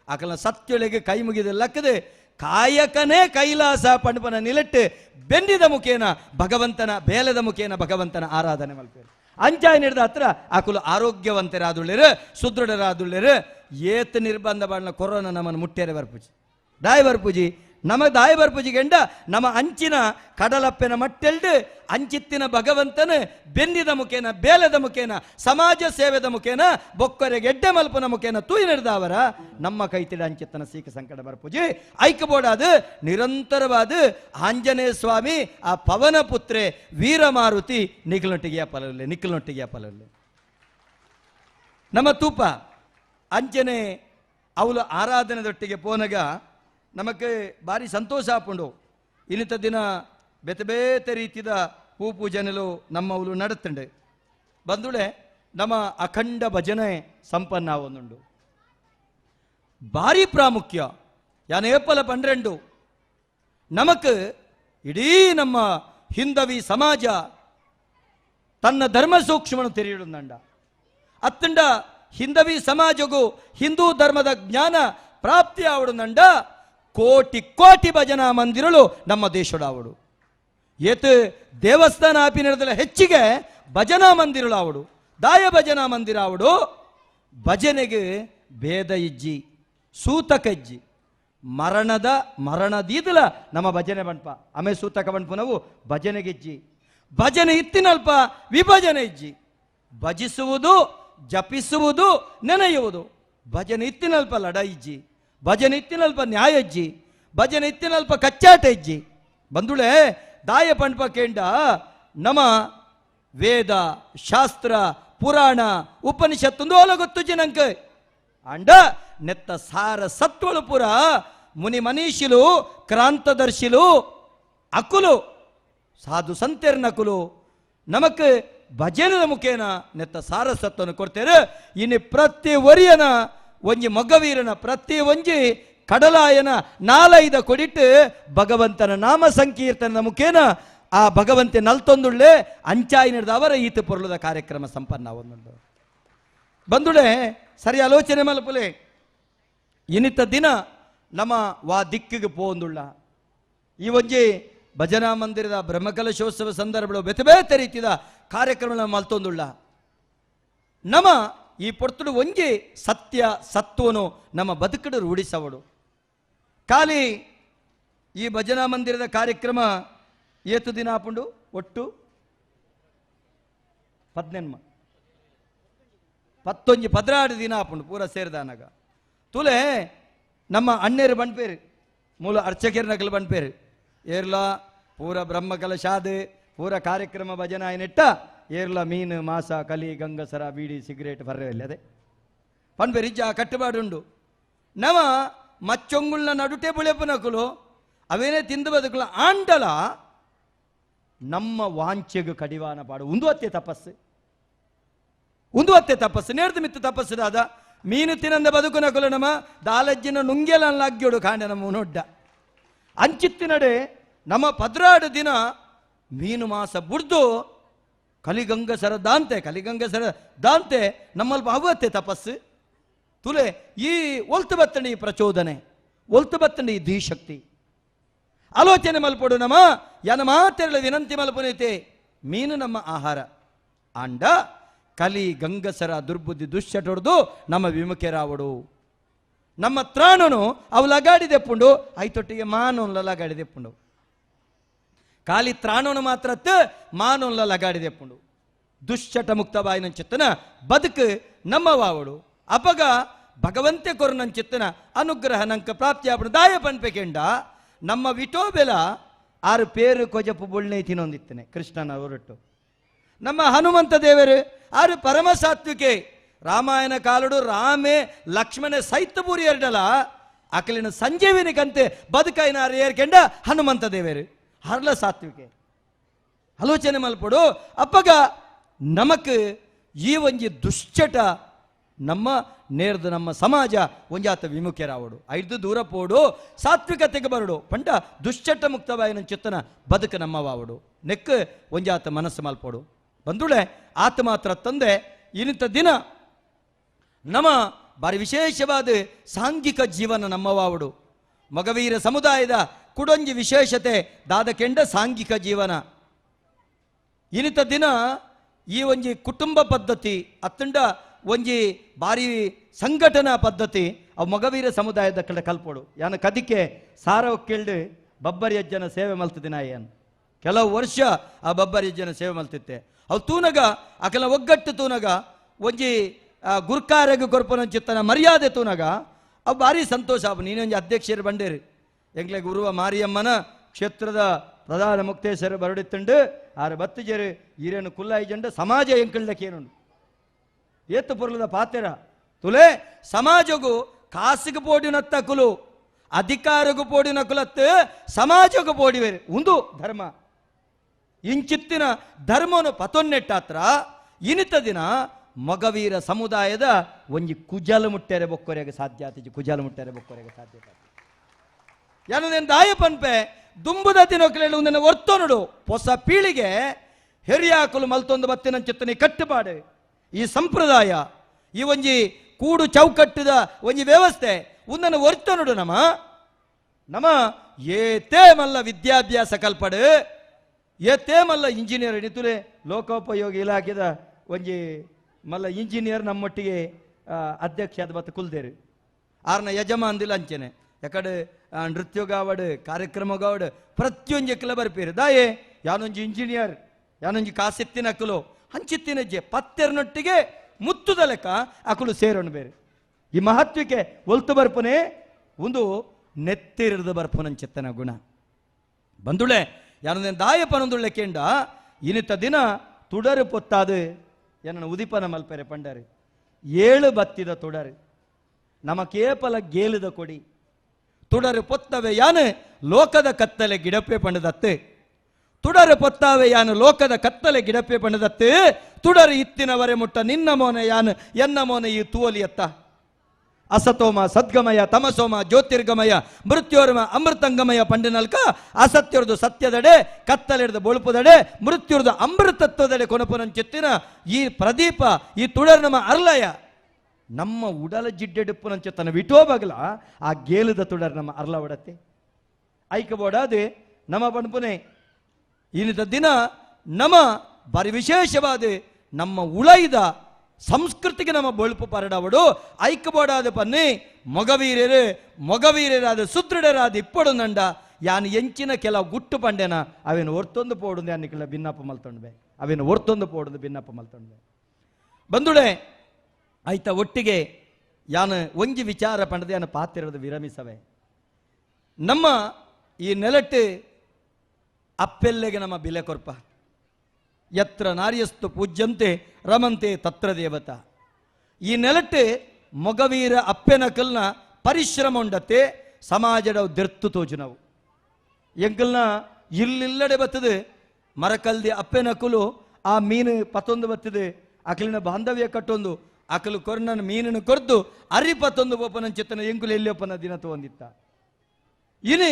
ಅಕಲ್ನ ಸತ್ಯೊಳಗೆ ಕೈ ಮುಗಿದ ಲಕ್ಕದೆ ಕಾಯಕನೇ ಕೈಲಾಸ ಪಣಪನ ನಿಲಟ್ಟು ಬೆನ್ನಿದ ಮುಖೇನ ಭಗವಂತನ ಬೇಲದ ಮುಖೇನ ಭಗವಂತನ ಆರಾಧನೆ ಮಲ್ಪೇರು ಅಂಚಾಯ್ ನಡೆದ ಹತ್ರ ಅಕುಲು ಆರೋಗ್ಯವಂತರಾದುಳ್ಳೇರು ಸುದೃಢರಾದುಳ್ಳೇರು. ಏತ್ ನಿರ್ಬಂಧ ಬಾಳ್ನ ಕೊರೋನಾ ನಮ್ಮನ್ನು ಮುಟ್ಟೇರೆ ಬರ್ಪುಜಿ ದಾಯ ಬರ್ಪುಜಿ ನಮ ದಾಯ ಬರ್ಪುಜಿ ಗಂಡ ನಮ್ಮ ಅಂಚಿನ ಕಡಲಪ್ಪೆನ ಮಟ್ಟೆಲ್ಡು ಅಂಚಿತ್ತಿನ ಭಗವಂತನ ಬೆನ್ನಿದ ಮುಖೇನ ಬೇಲದ ಮುಖೇನ ಸಮಾಜ ಸೇವೆದ ಮುಖೇನ ಬೊಕ್ಕರೆ ಗೆಡ್ಡೆ ಮಲ್ಪನ ಮುಖೇನ ತೂಯಿ ನಡೆದವರ ನಮ್ಮ ಕೈತಿಡ ಅಂಚಿತ್ತನ ಸೀಕ ಸಂಕಟ ಬರ್ಪುಜಿ ಐಕ್ಯಬೋಡಾದ ನಿರಂತರವಾದ ಆಂಜನೇಯ ಸ್ವಾಮಿ ಆ ಪವನ ಪುತ್ರೆ ವೀರಮಾರುತಿ ನಿಖಲೊಟ್ಟಿಗೆಯ ಪಲವಲ್ಲೆ ನಮ್ಮ ತೂಪ ಅಂಜನೆ ಅವಳು ಆರಾಧನೆದೊಟ್ಟಿಗೆ ಪೋನಗ ನಮಗೆ ಭಾರಿ ಸಂತೋಷ ಆಪುಂಡು. ಇನ್ನಿತ ದಿನ ಬೇತೆ ಬೇತೆ ರೀತಿಯ ಪೂಜನೆಲು ನಮ್ಮವಳು ನಡುತ್ತಂಡೆ ಬಂದುಳೆ ನಮ್ಮ ಅಖಂಡ ಭಜನೆ ಸಂಪನ್ನ ಒಂದುಂಡು ಭಾರಿ ಪ್ರಾಮುಖ್ಯ ಯಾನ ಏಪಲ 12 ನಮಕ್ ಇಡೀ ನಮ್ಮ ಹಿಂದವಿ ಸಮಾಜ ತನ್ನ ಧರ್ಮ ಸೂಕ್ಷ್ಮನು ತೆರೆಯಿಡುಂದಂಡ ಅತ್ತಂಡ ಹಿಂದವಿ ಸಮಾಜಗೂ ಹಿಂದೂ ಧರ್ಮದ ಜ್ಞಾನ ಪ್ರಾಪ್ತಿ ಆವಡುಂದಂಡ ಕೋಟಿ ಕೋಟಿ ಭಜನಾ ಮಂದಿರಗಳು ನಮ್ಮ ದೇಶದ ಆವಡು ಏತು ದೇವಸ್ಥಾನ ಆಪಿ ನಡೆದಲ್ಲ ಹೆಚ್ಚಿಗೆ ಭಜನಾ ಮಂದಿರಗಳು ಆವಡು ದಾಯ ಭಜನಾ ಮಂದಿರ ಆವಡು ಭಜನೆಗೆ ಭೇದ ಇಜ್ಜಿ ಸೂತಕ ಇಜ್ಜಿ ಮರಣದೀದಲ ನಮ್ಮ ಭಜನೆ ಬಣ್ಪ ಆಮೇ ಸೂತಕ ಬಣ್ಪು ನಾವು ಭಜನೆಗೆ ಇಜ್ಜಿ ಭಜನೆ ಇತ್ತಿನಲ್ಪ ವಿಭಜನೆ ಇಜ್ಜಿ ಭಜಿಸುವುದು ಜಪಿಸುವುದು ನೆನೆಯುವುದು. ಭಜನೆ ಇತ್ತಿನಲ್ಪ ಲಡಾಯಿಜ್ಜಿ, ಭಜನೆ ಇತ್ತಿನಲ್ಪ ನ್ಯಾಯ ಇಜ್ಜಿ, ಭಜನೆ ಇತ್ತಿನಲ್ಪ ಕಚ್ಚಾಟ ಇಜ್ಜಿ. ಬಂದುಳೆ ದಾಯ ಪಂಡ್ಪ ಕೇಂಡ ನಮ ವೇದ ಶಾಸ್ತ್ರ ಪುರಾಣ ಉಪನಿಷತ್ತೊಂದು ಓಲ ಗೊತ್ತು ಜನಂಕ ಅಂಡ ನೆತ್ತ ಸಾರ ಸತ್ವಳು ಪುರ ಮುನಿ ಮನೀಷಿಲು ಕ್ರಾಂತದರ್ಶಿಲು ಅಕುಲು ಸಾಧು ಸಂತೆರ್ನಕುಲು ನಮಕ್ ಭಜನದ ಮುಖೇನ ನೆತ್ತ ಸಾರಸತ್ವವನ್ನು ಕೊಡ್ತೇವೆ. ಇನ್ನು ಪ್ರತಿ ಒರಿಯನ ಒಂಜಿ ಮಗವೀರನ ಪ್ರತಿ ಒಂಜಿ ಕಡಲಾಯನ ನಾಲೈದ ಕೊಡಿಟ್ಟು ಭಗವಂತನ ನಾಮ ಸಂಕೀರ್ತನದ ಮುಖೇನ ಆ ಭಗವಂತೆ ನಲ್ತೊಂದುಳ್ಳೆ ಅಂಚಾಯಿ ನಡೆದ ಅವರ ಈತ ಪೊರ್ಲದ ಕಾರ್ಯಕ್ರಮ ಸಂಪನ್ನ ಒಂದುಂಡು. ಬಂದುಳೆ ಸರಿ ಆಲೋಚನೆ ಮಲ್ಪುಲೆ ಇನ್ನಿತ್ತ ದಿನ ನಮ್ಮ ವಾ ದಿಕ್ಕಿಗೆ ಪೋಂದುಳ್ಳ ಈ ಒಂಜಿ ಭಜನಾ ಮಂದಿರದ ಬ್ರಹ್ಮಕಲಶೋತ್ಸವ ಸಂದರ್ಭಗಳು ಬೇತೆ ಬೇತೆ ರೀತಿಯ ಕಾರ್ಯಕ್ರಮ ಮಲ್ತೊಂದುಳ್ಳ ನಮ್ಮ ಈ ಪೊರ್ತುಡು ಒಂಜಿ ಸತ್ಯ ಸತ್ವನು ನಮ್ಮ ಬದುಕಡು ರೂಢಿಸವಡು. ಖಾಲಿ ಈ ಭಜನಾ ಮಂದಿರದ ಕಾರ್ಯಕ್ರಮ ಏತು ದಿನ ಆಪುಂಡು ಒಟ್ಟು 16 ದಿನ ಆಪುಂಡು ಪೂರ ಸೇರಿದಾನಾಗ ತುಲೆ ನಮ್ಮ ಅಣ್ಣೇರು ಬಣ್ಪೇರು ಮೂಲ ಅರ್ಚಕೇರ್ ನಕಲು ಬಣ್ಪೇರು ಏರ್ಲ ಪೂರ ಬ್ರಹ್ಮಕಲಶಾದ್ ಪೂರ ಕಾರ್ಯಕ್ರಮ ಭಜನ ನೆಟ್ಟ ಏರ್ಲ ಮೀನು ಮಾಸ ಕಲಿ ಗಂಗಸರ ಬೀಡಿ ಸಿಗರೇಟ್ ಬರ್ರವಿಲ್ಲ ಅದೇ ಪಣ್ಪೇರಿಜ್ಜ ಕಟ್ಟುಪಾಡುಂಡು. ನವ ಮಚ್ಚೊಂಗುಳ್ನ ನಡುಟೆ ಬುಳೆಪು ನಕಲು ಅವೇನೇ ತಿಂದು ಬದುಕಲ ಆಂಡಲ ನಮ್ಮ ವಾಂಚೆಗೆ ಕಡಿವಾನ ಪಾಡು ಒಂದು ಅತ್ತೆ ತಪಸ್ಸು ನೇರ್ದು ಮಿತ್ತು ತಪಸ್ಸುದಾದ ಮೀನು ತಿನ್ನಂದ ಬದುಕು ನಕಲು ನಮ್ಮ ದಾಲಜ್ಜಿನ ನುಂಗೆಲನ್ನ ಅಗ್ಗಿಯೋಡು ಕಾಂಡ ನಮ್ಮ ನೊಡ್ಡ ಅಂಚಿತ್ತಿನಡೆ ನಮ್ಮ 16 ದಿನ ಮೀನು ಮಾಸ ಬುಡ್ದು ಕಲಿಗಂಗಸರ ದಾಂತೆ ನಮ್ಮಲ್ಪ ಅವತ್ತೆ ತಪಸ್ಸು ತುಲೆ ಈ ಒಲ್ತು ಬತ್ತಣಿ ಪ್ರಚೋದನೆ ಒಲ್ತು ಬತ್ತಣಿ ಧೀಶಕ್ತಿ ಆಲೋಚನೆ ಮಲ್ಪಡು ನಮ್ಮ ಯನ ಮಾತೆರಳ ವಿನಂತಿ ಮಲ್ಪನೈತೆ ಮೀನು ನಮ್ಮ ಆಹಾರ ಅಂಡ ಕಲಿ ಗಂಗಸರ ದುರ್ಬುದ್ಧಿ ದುಶ್ಚಟೊಡ್ದು ನಮ್ಮ ವಿಮುಖರಾವಡು ನಮ್ಮ ತ್ರಾಣನು ಅವು ಲಗಾಡಿದೆಪ್ಪುಂಡು ಐತೊಟ್ಟಿಗೆ ಮಾನೋನ್ಲ ಲಗಾಡಿದೆಪ್ಪುಂಡು ಖಾಲಿ ತ್ರಾಣನು ಮಾತ್ರ ಮಾನೋನ್ಲ ಲಗಾಡಿದೆಪ್ಪುಂಡು ದುಶ್ಚಟ ಮುಕ್ತ ಬಾಯಿನಂಚಿತ್ತನ ಬದುಕು ನಮ್ಮ ವಾವಡು ಅಪಗ ಭಗವಂತೆ ಕೊರನಂಚಿತ್ತನ ಅನುಗ್ರಹ ನಂಕ ಪ್ರಾಪ್ತಿ ಆಪಡು ದಾಯ ಪನ್ಪೆಕೆಂಡ ನಮ್ಮ ವಿಟೋಬೆಲ 6 ಪೇರು ಕೊಜಪು ಬುಳ್ಳೆ ತಿನ್ನೊಂದಿತ್ತನೆ ಕೃಷ್ಣನ ಹೊರಟು ನಮ್ಮ ಹನುಮಂತ ದೇವರು 6 ಪರಮ ಸಾತ್ವಿಕೆ ರಾಮಾಯಣ ಕಾಲುಡು ರಾಮೇ ಲಕ್ಷ್ಮಣ ಸೈತಪೂರಿ ಎರಡಲ ಅಕಲಿನ ಸಂಜೀವಿನಿ ಕಂತೆ ಬದುಕೈನ ಏರ್ಕೆಂಡ ಹನುಮಂತ ದೇವರು ಹರ್ಲ ಸಾತ್ವಿಕೆ ಆಲೋಚನೆ ಮಲ್ಪಡು ಅಪ್ಪಗ ನಮಕ್ ಈ ಒಂಜಿ ದುಶ್ಚಟ ನಮ್ಮ ನೇರ್ದು ನಮ್ಮ ಸಮಾಜ ಒಂಜಾತ ವಿಮುಖರಾವಡು ಐದು ದೂರ ಪೋಡು ಸಾತ್ವಿಕತೆಗೆ ಬರಡು ಪಂಡ ದುಶ್ಚಟ ಮುಕ್ತವಾಯಿನ ಚಿತ್ತನ ಬದುಕು ನಮ್ಮವಾವಡು ನೆಕ್ ಒಂಜಾತ ಮನಸ್ಸು ಮಲ್ಪೋಡು ಬಂದುಳೆ ಆತ ಮಾತ್ರ ತಂದೆ ಇನ್ನಿತ ದಿನ ನಮ್ಮ ಬಾರಿ ವಿಶೇಷವಾದ ಸಾಂಘಿಕ ಜೀವನ ನಮ್ಮವಾವಡು ಮಗವೀರ ಸಮುದಾಯದ ಕುಡೊಂಜಿ ವಿಶೇಷತೆ ದಾದ ಕೆಂಡ ಸಾಂಘಿಕ ಜೀವನ ಇನ್ನಿತ ದಿನ ಈ ಒಂಜಿ ಕುಟುಂಬ ಪದ್ಧತಿ ಅತ್ತಂಡ ಒಂಜಿ ಬಾರಿ ಸಂಘಟನಾ ಪದ್ಧತಿ ಅವು ಮಗವೀರ ಸಮುದಾಯದ ಕಡೆ ಕಲ್ಪೋಡು ಯಾನ ಕದಿಕೆ ಸಾರವ ಕೇಳ್ದು ಬಬ್ಬರಿ ಅಜ್ಜನ ಸೇವೆ ಮಲ್ತಿದ್ದೆ ನಾ ಏನು ಕೆಲವು ವರ್ಷ ಆ ಬಬ್ಬರಿ ಅಜ್ಜನ ಸೇವೆ ಮಲ್ತಿತ್ತೆ ಅವು ತೂನಗ ಅಕಲ ಒಗ್ಗಟ್ಟು ತೂನಗ ಒಂಜಿ ಗುರ್ಕಾರಗ ಕೊರ್ಪನ ಚಿತ್ತನ ಮರ್ಯಾದೆ ತೂನಗ ಅವು ಭಾರಿ ಸಂತೋಷ ಅವು ನೀನೊಂಜಿ ಅಧ್ಯಕ್ಷರು ಬಂಡೇರಿ ಎಂಗ್ಲೆ ಗುರುವ ಮಾರಿಯಮ್ಮನ ಕ್ಷೇತ್ರದ ಪ್ರಧಾನ ಮುಕ್ತೇಶ್ವರ ಬರಡಿತ್ತಂಡು 6 ಬತ್ತುಜರು ಈರೇನು ಕುಲ್ಲಾಯಿ ಜಂಡ ಸಮಾಜ ಎಂಕಳ್ಳಕ್ಕೇನುಂಡು ಏತು ಪುರ್ಲದ ಪಾತೆರ ತುಲೆ ಸಮಾಜಗೂ ಕಾಸಿಗೆ ಪೋಡಿನತ್ತ ಕುಲು ಅಧಿಕಾರಗೂ ಪೋಡಿನ ಕುಲತ್ತು ಸಮಾಜಗೂ ಪೋಡಿವೇರು ಒಂದು ಧರ್ಮ ಇಂಚಿತ್ತಿನ ಧರ್ಮವನ್ನು ಪತೊನ್ನೆಟ್ಟಾತ್ರ ಇನ್ನಿತ ದಿನ ಮಗವೀರ ಸಮುದಾಯದ ಒಂಜಿ ಕುಜಲು ಮುಟ್ಟೆರೆ ಬೊಕ್ಕೊರೆಗೆ ಸಾಧ್ಯ ಕುಜಲು ಮುಟ್ಟೆರೆ ಬೊಕ್ಕೊರೆಗೆ ಸಾಧ್ಯತೆ ಯಾನೇನು ದಾಯ ಪನ್ಪೆ ದುಂಬುದ ತಿನ್ನೋಕ್ಲೇಳು ಒಂದನ್ನು ಒರ್ತೋನುಡು ಹೊಸ ಪೀಳಿಗೆ ಹೆರಿಯಾಕಲು ಮಲ್ತೊಂದು ಬತ್ತಿನ ಚಿತ್ತನೆ ಕಟ್ಟುಪಾಡು ಈ ಸಂಪ್ರದಾಯ ಈ ಒಂಜಿ ಕೂಡು ಚೌಕಟ್ಟದ ಒಂಜಿ ವ್ಯವಸ್ಥೆ ಒಂದನ್ನು ಒರ್ತೋನುಡು ನಮ್ಮ ಏತೇ ಮಲ್ಲ ವಿದ್ಯಾಭ್ಯಾಸ ಕಲ್ಪಡು ಏತೇ ಮಲ್ಲ ಇಂಜಿನಿಯರ್ ಎಣಿತುಲೆ ಲೋಕೋಪಯೋಗಿ ಇಲಾಖೆದ ಒಂಜಿ ಮಲ್ಲ ಇಂಜಿನಿಯರ್ ನಮ್ಮೊಟ್ಟಿಗೆ ಅಧ್ಯಕ್ಷ ಆದ ಬತ್ತ ಕುಲ್ದೇರು ಆರ್ನ ಯಜಮಾನ್ದಿಲ್ಲ ಅಂಚೆನೆ ಯಾಕಡೆ ನೃತ್ಯಗಾವಡು ಕಾರ್ಯಕ್ರಮಗಾವಡು ಪ್ರತಿಯೊಂದು ಎಕ್ಕಲ ಬರ್ಪೇರು ದಾಯೆ ಯಾನೊಂಜಿ ಇಂಜಿನಿಯರ್ ಯಾನೊಂಜಿ ಕಾಸೆತ್ತಿನ ಅಕ್ಕಲು ಹಂಚಿತ್ತಿನಜ್ಜೆ ಪತ್ತೆರನೊಟ್ಟಿಗೆ ಮುತ್ತುದ ಲೆಕ್ಕ ಅಕಲು ಸೇರೋಣ ಬೇರೆ ಈ ಮಹತ್ವಕ್ಕೆ ಒಲ್ತು ಬರ್ಪನೆ ಒಂದು ನೆತ್ತಿರಿದು ಬರ್ಪನಂಚಿತ್ತನ ಗುಣ ಬಂದುಳೆ ಯಾನೊಂದೇನು ದಾಯ ಪನೊಂದುಳ್ಳೆ ಕೇಂಡ ಇನಿತ ದಿನ ತುಡರು ಪೊತ್ತಾದು ಏನನ್ನು ಉದಿಪನ ಮಲ್ಪೆರೆ ಪಂಡರು 7 ಬತ್ತಿದ ತುಡರು ನಮ ಕೇಪಲ ಗೇಲುದ ಕೊಡಿ ತುಡರು ಪೊತ್ತವೆ ಯಾನು ಲೋಕದ ಕತ್ತಲೆ ಗಿಡಪೆ ಪಂಡದತ್ತೆ ತುಡರು ಪೊತ್ತಾವೆ ಯಾನು ಲೋಕದ ಕತ್ತಲೆ ಗಿಡಪೆ ಪಂಡದತ್ತೆ ತುಡರು ಇತ್ತಿನವರೆ ಮುಟ್ಟ ನಿನ್ನ ಮೋನೆ ಯಾನು ಎನ್ನ ಮೋನೆ ಈ ತೂವಲಿಯತ್ತ ಅಸತೋಮ ಸದ್ಗಮಯ ತಮಸೋಮ ಜ್ಯೋತಿರ್ಗಮಯ ಮೃತ್ಯೋರ್ಮ ಅಮೃತಂಗಮಯ ಪಂಡಿನಲ್ಕ ಅಸತ್ಯರ್ದು ಸತ್ಯದಡೆ ಕತ್ತಲೆಡ್ದು ಬೊಳುಪುದಡೆ ಮೃತ್ಯುರ್ದು ಅಮೃತತ್ವದಡೆ ಕೊನಪುನಂಚಿತ್ತಿನ ಈ ಪ್ರದೀಪ ಈ ತುಡರ್ ನಮ್ಮ ಅರ್ಲಯ ನಮ್ಮ ಉಡಲ ಜಿಡ್ಡೆಡುಪ್ಪುನಂಚ ತನ್ನ ವಿಟೋಬಗಲ ಆ ಗೇಲುದ ತುಡರ್ ನಮ್ಮ ಅರ್ಲ ಒಡತ್ತೆ ಐಕಬೋಡಾದೆ ನಮ್ಮ ಪಣಪುನೆ ಇನಿದ ದಿನ ನಮ್ಮ ಬಾರಿ ವಿಶೇಷವಾದ ನಮ್ಮ ಉಳೈದ ಸಂಸ್ಕೃತಿಗೆ ನಮ್ಮ ಬೊಳುಪು ಪರಡವಡು ಐಕಬೋಡಾದ ಪನ್ನಿ ಮೊಗವೀರರಾದ ಸುದೃಢರಾದ ಇಪ್ಪಡು ನಂಡ ಯಾನು ಎಂಚಿನ ಕೆಲವು ಗುಟ್ಟು ಪಂಡೆನ ಅವೇನು ಒರ್ತೊಂದು ಪೋಡುಂದು ಅನ್ನಿಕಲ ಭಿನ್ನಪ್ಪ ಮಲ್ತೊಂಡ್ಬೆ ಅವೇನು ಒರ್ತೊಂದು ಪೋಡುದು ಭಿನ್ನಪ್ಪ ಮಲ್ತೊಂಡ್ಬೆ ಬಂದುಳೆ ಆಯ್ತ ಒಟ್ಟಿಗೆ ಯಾನು ಒಂಜಿ ವಿಚಾರ ಪಂಡದೆ ಯಾನು ಪಾತಿರದ ವಿರಮಿಸವೆ ನಮ್ಮ ಈ ನೆಲಟ್ಟು ಅಪ್ಪೆಲ್ಲೆಗೆ ನಮ್ಮ ಬಿಲೆ ಕೊರ್ಪ ಯತ್ರ ನಾರ್ಯಸ್ತು ಪೂಜ್ಯಂತೆ ರಮಂತೆ ತತ್ರ ದೇವತ ಈ ನೆಲಟ್ಟು ಮೊಗವೀರ ಅಪ್ಪೆನ ಕಲ್ನ ಪರಿಶ್ರಮ ಉಂಡತ್ತೆ ಸಮಾಜದ ದಿರ್ತು ತೋಜು ನಾವು ಎಂಕಲ್ನ ಇಲ್ಲಿಲ್ಲಡೆ ಬತ್ತದು ಮರಕಲ್ದಿ ಅಪ್ಪೆನ ಕುಲು ಆ ಮೀನು ಪತ್ತೊಂದು ಬತ್ತದು ಅಕಲಿನ ಬಾಂಧವ್ಯ ಕಟ್ಟೊಂದು ಅಕಲು ಕೊರ್ನನ ಮೀನನ್ನು ಕೊರ್ದು ಅರಿಪತ್ತೊಂದು ಒಪ್ಪನ ಚಿತ್ತನ ಎಂಕುಲು ಎಲ್ಲಿಯಪ್ಪನ ದಿನ ತಗೊಂದಿತ್ತ ಇನಿ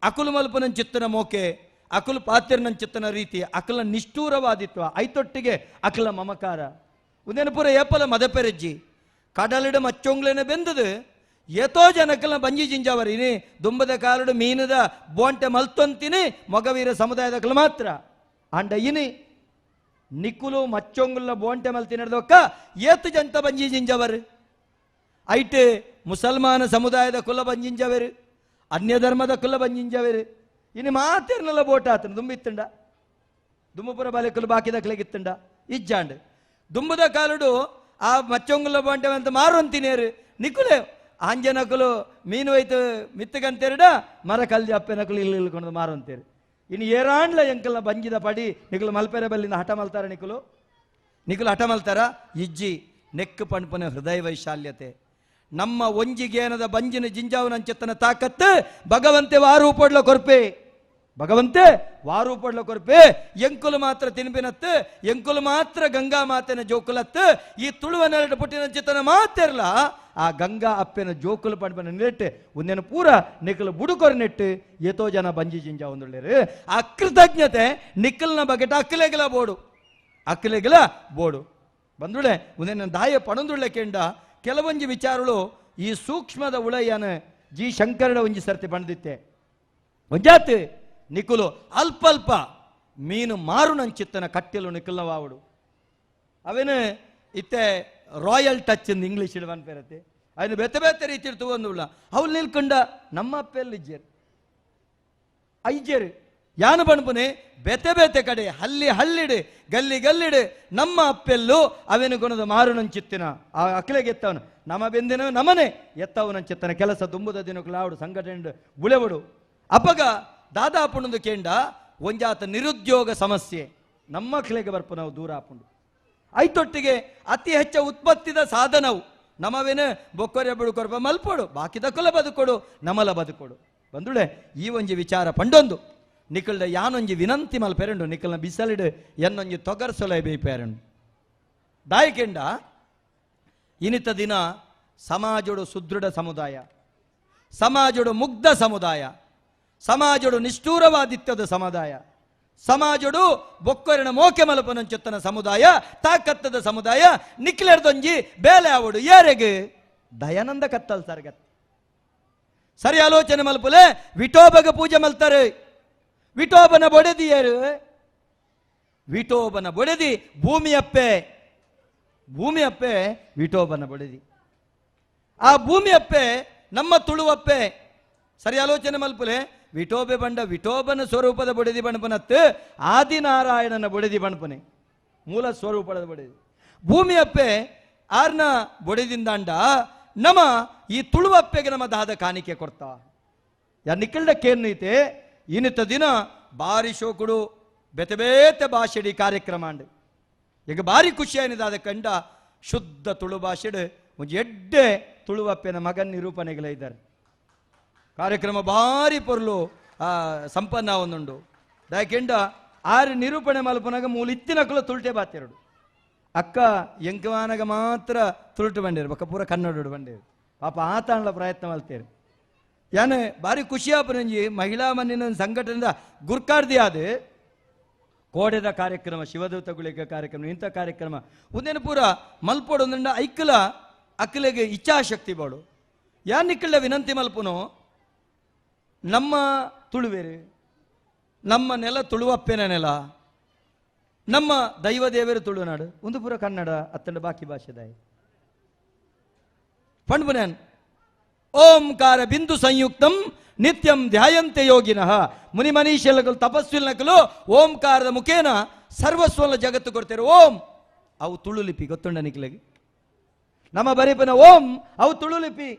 ಅಕುಲು ಮಲ್ಪನ ಚಿತ್ತನ ಮೋಕೆ ಅಕುಲು ಪಾತ್ಯರ್ನ ಚಿತ್ತನ ರೀತಿ ಅಕಲ ನಿಷ್ಠೂರವಾದಿತ್ವ ಐತೊಟ್ಟಿಗೆ ಅಕಲ ಮಮಕಾರ ಉದೇನು ಪೂರ ಏಪಲ ಮದಪೆರಜ್ಜಿ ಕಡಲಿಡ ಮಚ್ಚೊಂಗ್ಲೇನೆ ಬೆಂದದು ಏತೋ ಜನಕಲ್ನ ಬಂಜಿ ಜಿಂಜಾವರಿನಿ ದುಂಬದ ಕಾಲಡು ಮೀನದ ಬೋಂಟೆ ಮಲ್ತೊಂತಿನಿ ಮೊಗವೀರ ಸಮುದಾಯದಕಲು ಮಾತ್ರ ಅಂಡ ಇನಿ ನಿಕ್ಕುಲು ಮಚ್ಚೊಂಗುಲ್ಲ ಬೋಂಟೆ ಮಲ್ತಿ ನಡೆದೊಕ್ಕ ಏತು ಜಂತ ಬಂಜಿ ಜಿಂಜವರು ಐಟೆ ಮುಸಲ್ಮಾನ ಸಮುದಾಯದ ಕುಲ ಬಂಜಿಂಜವರು ಅನ್ಯ ಧರ್ಮದ ಕುಲ ಬಂಜಿಂಜವರು ಇನ್ನು ಮಾತೇರ್ನೆಲ್ಲ ಬೋಟ ಆತನು ದುಂಬಿತ್ತಂಡ ದುಮ್ಮಪುರ ಬಾಲೆಕುಲು ಬಾಕಿದ ಕಲೆಗಿತ್ತಂಡ ಇಜ್ಜಾಂಡ್ ದುಂಬದ ಕಾಲುಡು ಆ ಮಚ್ಚೊಂಗುಲ್ಲ ಬೋಂಟೆ ಅಂತ ಮಾರುವಂತಿನೇರು ನಿಕ್ಕುಲೆ ಆಂಜನಕುಲು ಮೀನು ಹೋಯ್ತು ಮಿತ್ತಗಂತೇರಡ ಮರ ಕಲ್ದಿ ಅಪ್ಪೆನಕುಲು ಇಲ್ಲಿ ಇಳ್ಕೊಂಡು ಮಾರುವಂತೇರು ಇನ್ನು ಏರಾಂಡ್ಲ ಎಂಕಲ್ನ ಬಂಜಿದ ಪಡಿ ನಿಕುಲು ಮಲ್ಪೆರೆ ಬಲ್ಲಿಂದ ಹಠ ಮಲ್ತಾರ ನಿಕುಲು ಹಠ ಮಲ್ತಾರ ಇಜ್ಜಿ ನೆಕ್ಕು ಪಣ್ಪನ ಹೃದಯ ವೈಶಾಲ್ಯತೆ ನಮ್ಮ ಒಂಜಿಗೇನದ ಬಂಜಿನ ಜಿಂಜಾವನಂಚೆತ್ತನ ತಾಕತ್ತು ಭಗವಂತೆ ವಾರೂಪಡ್ಲ ಕೊರ್ಪೆ ಭಗವಂತೆ ವಾರೂಪಡ್ಲ ಕೊರ್ಪೆ ಎಂಕುಲು ಮಾತ್ರ ತಿನ್ಬಿನತ್ತು ಎಂಕುಲು ಮಾತ್ರ ಗಂಗಾ ಮಾತೆನ ಜೋಕುಲತ್ತು ಈ ತುಳುವ ನೆರಡು ಪುಟ್ಟಿನ ಚಿತ್ತನ ಮಾತೆರ್ಲ ಆ ಗಂಗಾ ಅಪ್ಪೆನ ಜೋಕುಲು ಪಡ್ಬನ ನೆಟ್ಟು ಒಂದೇನು ಪೂರ ನಿಕಲು ಬುಡುಕೊರು ನೆಟ್ಟು ಏತೋ ಜನ ಬಂಜಿ ಜಿಂಜ ಒಂದುಳ್ಳೇರು ಆ ಕೃತಜ್ಞತೆ ನಿಕ್ಕಲ್ನ ಬಗೆಟ ಅಕ್ಕಲೆಗಲ ಬೋಡು ಬಂದುಳೆ ಒಂದೇನು ದಾಯ ಪಣಂದುಳ್ಳೆ ಕೆಂಡ ಕೆಲವೊಂಜಿ ವಿಚಾರಗಳು ಈ ಸೂಕ್ಷ್ಮದ ಉಳಯ್ಯನ ಜಿ ಶಂಕರಡ ಒಂಜಿ ಸರ್ತಿ ಪಣದಿತ್ತೆ ಒಂಜಾತ್ ನಿಕುಲು ಅಲ್ಪ ಮೀನು ಮಾರುನಂಚಿತ್ತನ ಕಟ್ಟೆಲು ನಿಕಲ್ನವಾವುಡು ಅವೇನು ಇತ್ತೆ ರಾಯಲ್ ಟಚ್ ಇಂದ ಇಂಗ್ಲೀಷ್ ಇಡುವನ್ ಪೇರತ್ತೆ ಅದನ್ನು ಬೇತೆ ರೀತಿ ತಗೊಂಡುಲ್ಲ ಅವ್ಲು ನಿಲ್ಕೊಂಡ ನಮ್ಮ ಅಪ್ಪೆಲ್ಲಿಜ್ಜೇರು ಐಜೇರು ಯಾನು ಬಣ್ಪನೆ ಬೇತೆ ಕಡೆ ಹಲ್ಲಿಡು ಗಲ್ಲಿಡು ನಮ್ಮ ಅಪ್ಪೆಲ್ಲು ಅವೇನು ಗುಣದ ಮಾರುನಂಚಿತ್ತಿನ ಆ ಅಕ್ಲೆಗೆ ಎತ್ತವನು ನಮ್ಮ ಬೆಂದಿನ ನಮನೆ ಎತ್ತವನಂಚಿತ್ತನ ಕೆಲಸ ತುಂಬುದ ದಿನಕ್ಕೂ ಆವಡು ಸಂಘಟನೆ ಬುಳೆವಡು ಅಪಗ ದಾದಾಪುಣದು ಕೇಂಡ ಒಂಜಾತ ನಿರುದ್ಯೋಗ ಸಮಸ್ಯೆ ನಮ್ಮ ಅಕ್ಲೆಗೆ ಬರ್ಪ ನಾವು ದೂರ ಆಪುಂಡು ಐತೊಟ್ಟಿಗೆ ಅತಿ ಹೆಚ್ಚು ಉತ್ಪತ್ತಿದ ಸಾಧನವು ನಮವೇನು ಬೊಕ್ಕೊರೆ ಬುಡುಕೊರ್ಪ ಮಲ್ಪೋಡು ಬಾಕಿದ ಕುಲ ಬದುಕೊಡು ನಮಲ ಬದುಕೊಡು ಬಂದುಳೆ ಈ ಒಂಜಿ ವಿಚಾರ ಪಂಡೊಂದು ನಿಕಲ್ಡ ಯಾನೊಂಜಿ ವಿನಂತಿ ಮಲ್ಪೆರಂಡು ನಿಕಲ್ನ ಬಿಸಲಿಡು ಎನ್ನೊಂಜಿ ತೊಗರ್ಸೊಲೆ ಬೇಯ್ಪೇರಂಡು ದಾಯಕೆಂಡ ಇನಿತ ದಿನ ಸಮಾಜಡು ಸುದೃಢ ಸಮುದಾಯ ಸಮಾಜಡು ಮುಗ್ಧ ಸಮುದಾಯ ಸಮಾಜಡು ನಿಷ್ಠೂರವಾದಿತ್ಯದ ಸಮುದಾಯ ಸಮಾಜಡು ಬೊಕ್ಕೊರಿನ ಮೋಕೆ ಮಲಪನಂಚುತ್ತನ ಸಮುದಾಯ ತಾಕತ್ತದ ಸಮುದಾಯ ನಿಕ್ಲೆರ್ದೊಂಜಿ ಬೇಲೆ ಆವಡು ಯಾರೆಗೆ ದಯಾನಂದ ಕತ್ತಲ್ ಸರ್ಗತ್ ಸರಿ ಆಲೋಚನೆ ಮಲ್ಪುಲೆ ವಿಠೋಬಗ ಪೂಜೆ ಮಲ್ತಾರೆ ವಿಠೋಬನ ಬೊಡೆದಿಯರು ವಿಠೋಬನ ಬೊಡೆದಿ ಭೂಮಿ ಅಪ್ಪೆ ವಿಠೋಬನ ಬೊಡೆದಿ ಆ ಭೂಮಿ ಅಪ್ಪೆ ನಮ್ಮ ತುಳುವಪ್ಪೆ ಸರಿ ಆಲೋಚನೆ ಮಲ್ಪುಲೆ ವಿಠೋಬೆ ಬಂಡ ವಿಠೋಬನ ಸ್ವರೂಪದ ಬೊಡೆದಿ ಬಣ್ಪನತ್ತು ಆದಿನಾರಾಯಣನ ಬೊಡೆದಿ ಬಣ್ಪನೆ ಮೂಲ ಸ್ವರೂಪದ ಬೊಡೆದಿ ಭೂಮಿ ಅಪ್ಪೆ ಆರ್ನ ಬೊಡೆದಿಂದಾಂಡ ನಮ ಈ ತುಳುವಪ್ಪೆಗೆ ನಮ್ಮ ದಾದ ಕಾಣಿಕೆ ಕೊಡ್ತಾ ಯಾ ನಿಕ್ಕಲ್ಡ ಕೇನ್ನೈತೆ ಇನ್ನಿತ ದಿನ ಬಾರಿ ಶೋಕುಡು ಬೆತೆ ಬೇತೆ ಭಾಷೆಡಿ ಕಾರ್ಯಕ್ರಮ ಅಂಡ್ ಈಗ ಬಾರಿ ಖುಷಿ ಏನಿದಾದ ಕಂಡ ಶುದ್ಧ ತುಳು ಭಾಷೆಡ್ ಒಂದು ಎಡ್ಡೆ ತುಳುವಪ್ಪೆನ ಮಗನ್ ನಿರೂಪಣೆಗಳ ಇದ್ದಾರೆ ಕಾರ್ಯಕ್ರಮ ಭಾರಿ ಪೊರ್ಲು ಸಂಪನ್ನ ಒಂದುಂಡು ದಾಕೆಂಡ ಆರು ನಿರೂಪಣೆ ಮಲ್ಪನಾಗ ಮೂಲ ಇತ್ತಿನಕ್ಕಲು ತುಳ್ಟೆ ಬಾತೆರಡು ಅಕ್ಕ ಎಂಕವಾನಾಗ ಮಾತ್ರ ತುಳುಟು ಬಂಡೇರು ಬಕ್ಕ ಪೂರ ಕನ್ನಡ ಬಂಡೇರು ಪಾಪ ಆತಾಣಲ ಪ್ರಯತ್ನ ಮಲ್ತೇರು ಯಾನೆ ಭಾರಿ ಖುಷಿಯಾಪನಂಜಿ ಮಹಿಳಾ ಮಣ್ಣಿನ ಸಂಘಟನೆದ ಗುರ್ಕಾಡ್ದಿ ಆದ ಕೋಡೆದ ಕಾರ್ಯಕ್ರಮ ಶಿವದೂತಗುಳಿಗ ಕಾರ್ಯಕ್ರಮ ಇಂಥ ಕಾರ್ಯಕ್ರಮ ಒಂದೇನು ಪೂರ ಮಲ್ಪೋಡು ಒಂದಂಡ ಅಕ್ಕಲಿಗೆ ಇಚ್ಛಾಶಕ್ತಿ ಬಾಡು ಯಾನ್ ನಿಕ್ಕಳ ವಿನಂತಿ ಮಲ್ಪುನೋ ನಮ್ಮ ತುಳುವೇರು ನಮ್ಮ ನೆಲ ತುಳುವಪ್ಪೆನ ನೆಲ ನಮ್ಮ ದೈವ ದೇವರು ತುಳುನಾಡು ಒಂದು ಪೂರ ಕನ್ನಡ ಅತ್ತಂಡ ಬಾಕಿ ಭಾಷೆದಾಯಿ ಪಂಡ್ಬುನೇನ್ ಓಂಕಾರ ಬಿಂದು ಸಂಯುಕ್ತಂ ನಿತ್ಯಂ ಧ್ಯಾಯಂತೆ ಯೋಗಿನಃ ಮುನಿ ಮನೀಷೆಲ್ಲಗಳು ತಪಸ್ವಿಲ್ನಕಲು ಓಂಕಾರದ ಮುಖೇನ ಸರ್ವಸ್ವನ ಜಗತ್ತು ಕೊಡ್ತಾರೆ ಓಂ ಅವು ತುಳು ಲಿಪಿ ಗೊತ್ತುಂಡ ನಿಕ್ಲೆಗೆ ನಮ್ಮ ಬರೆಪನ ಓಂ ಅವು ತುಳು ಲಿಪಿ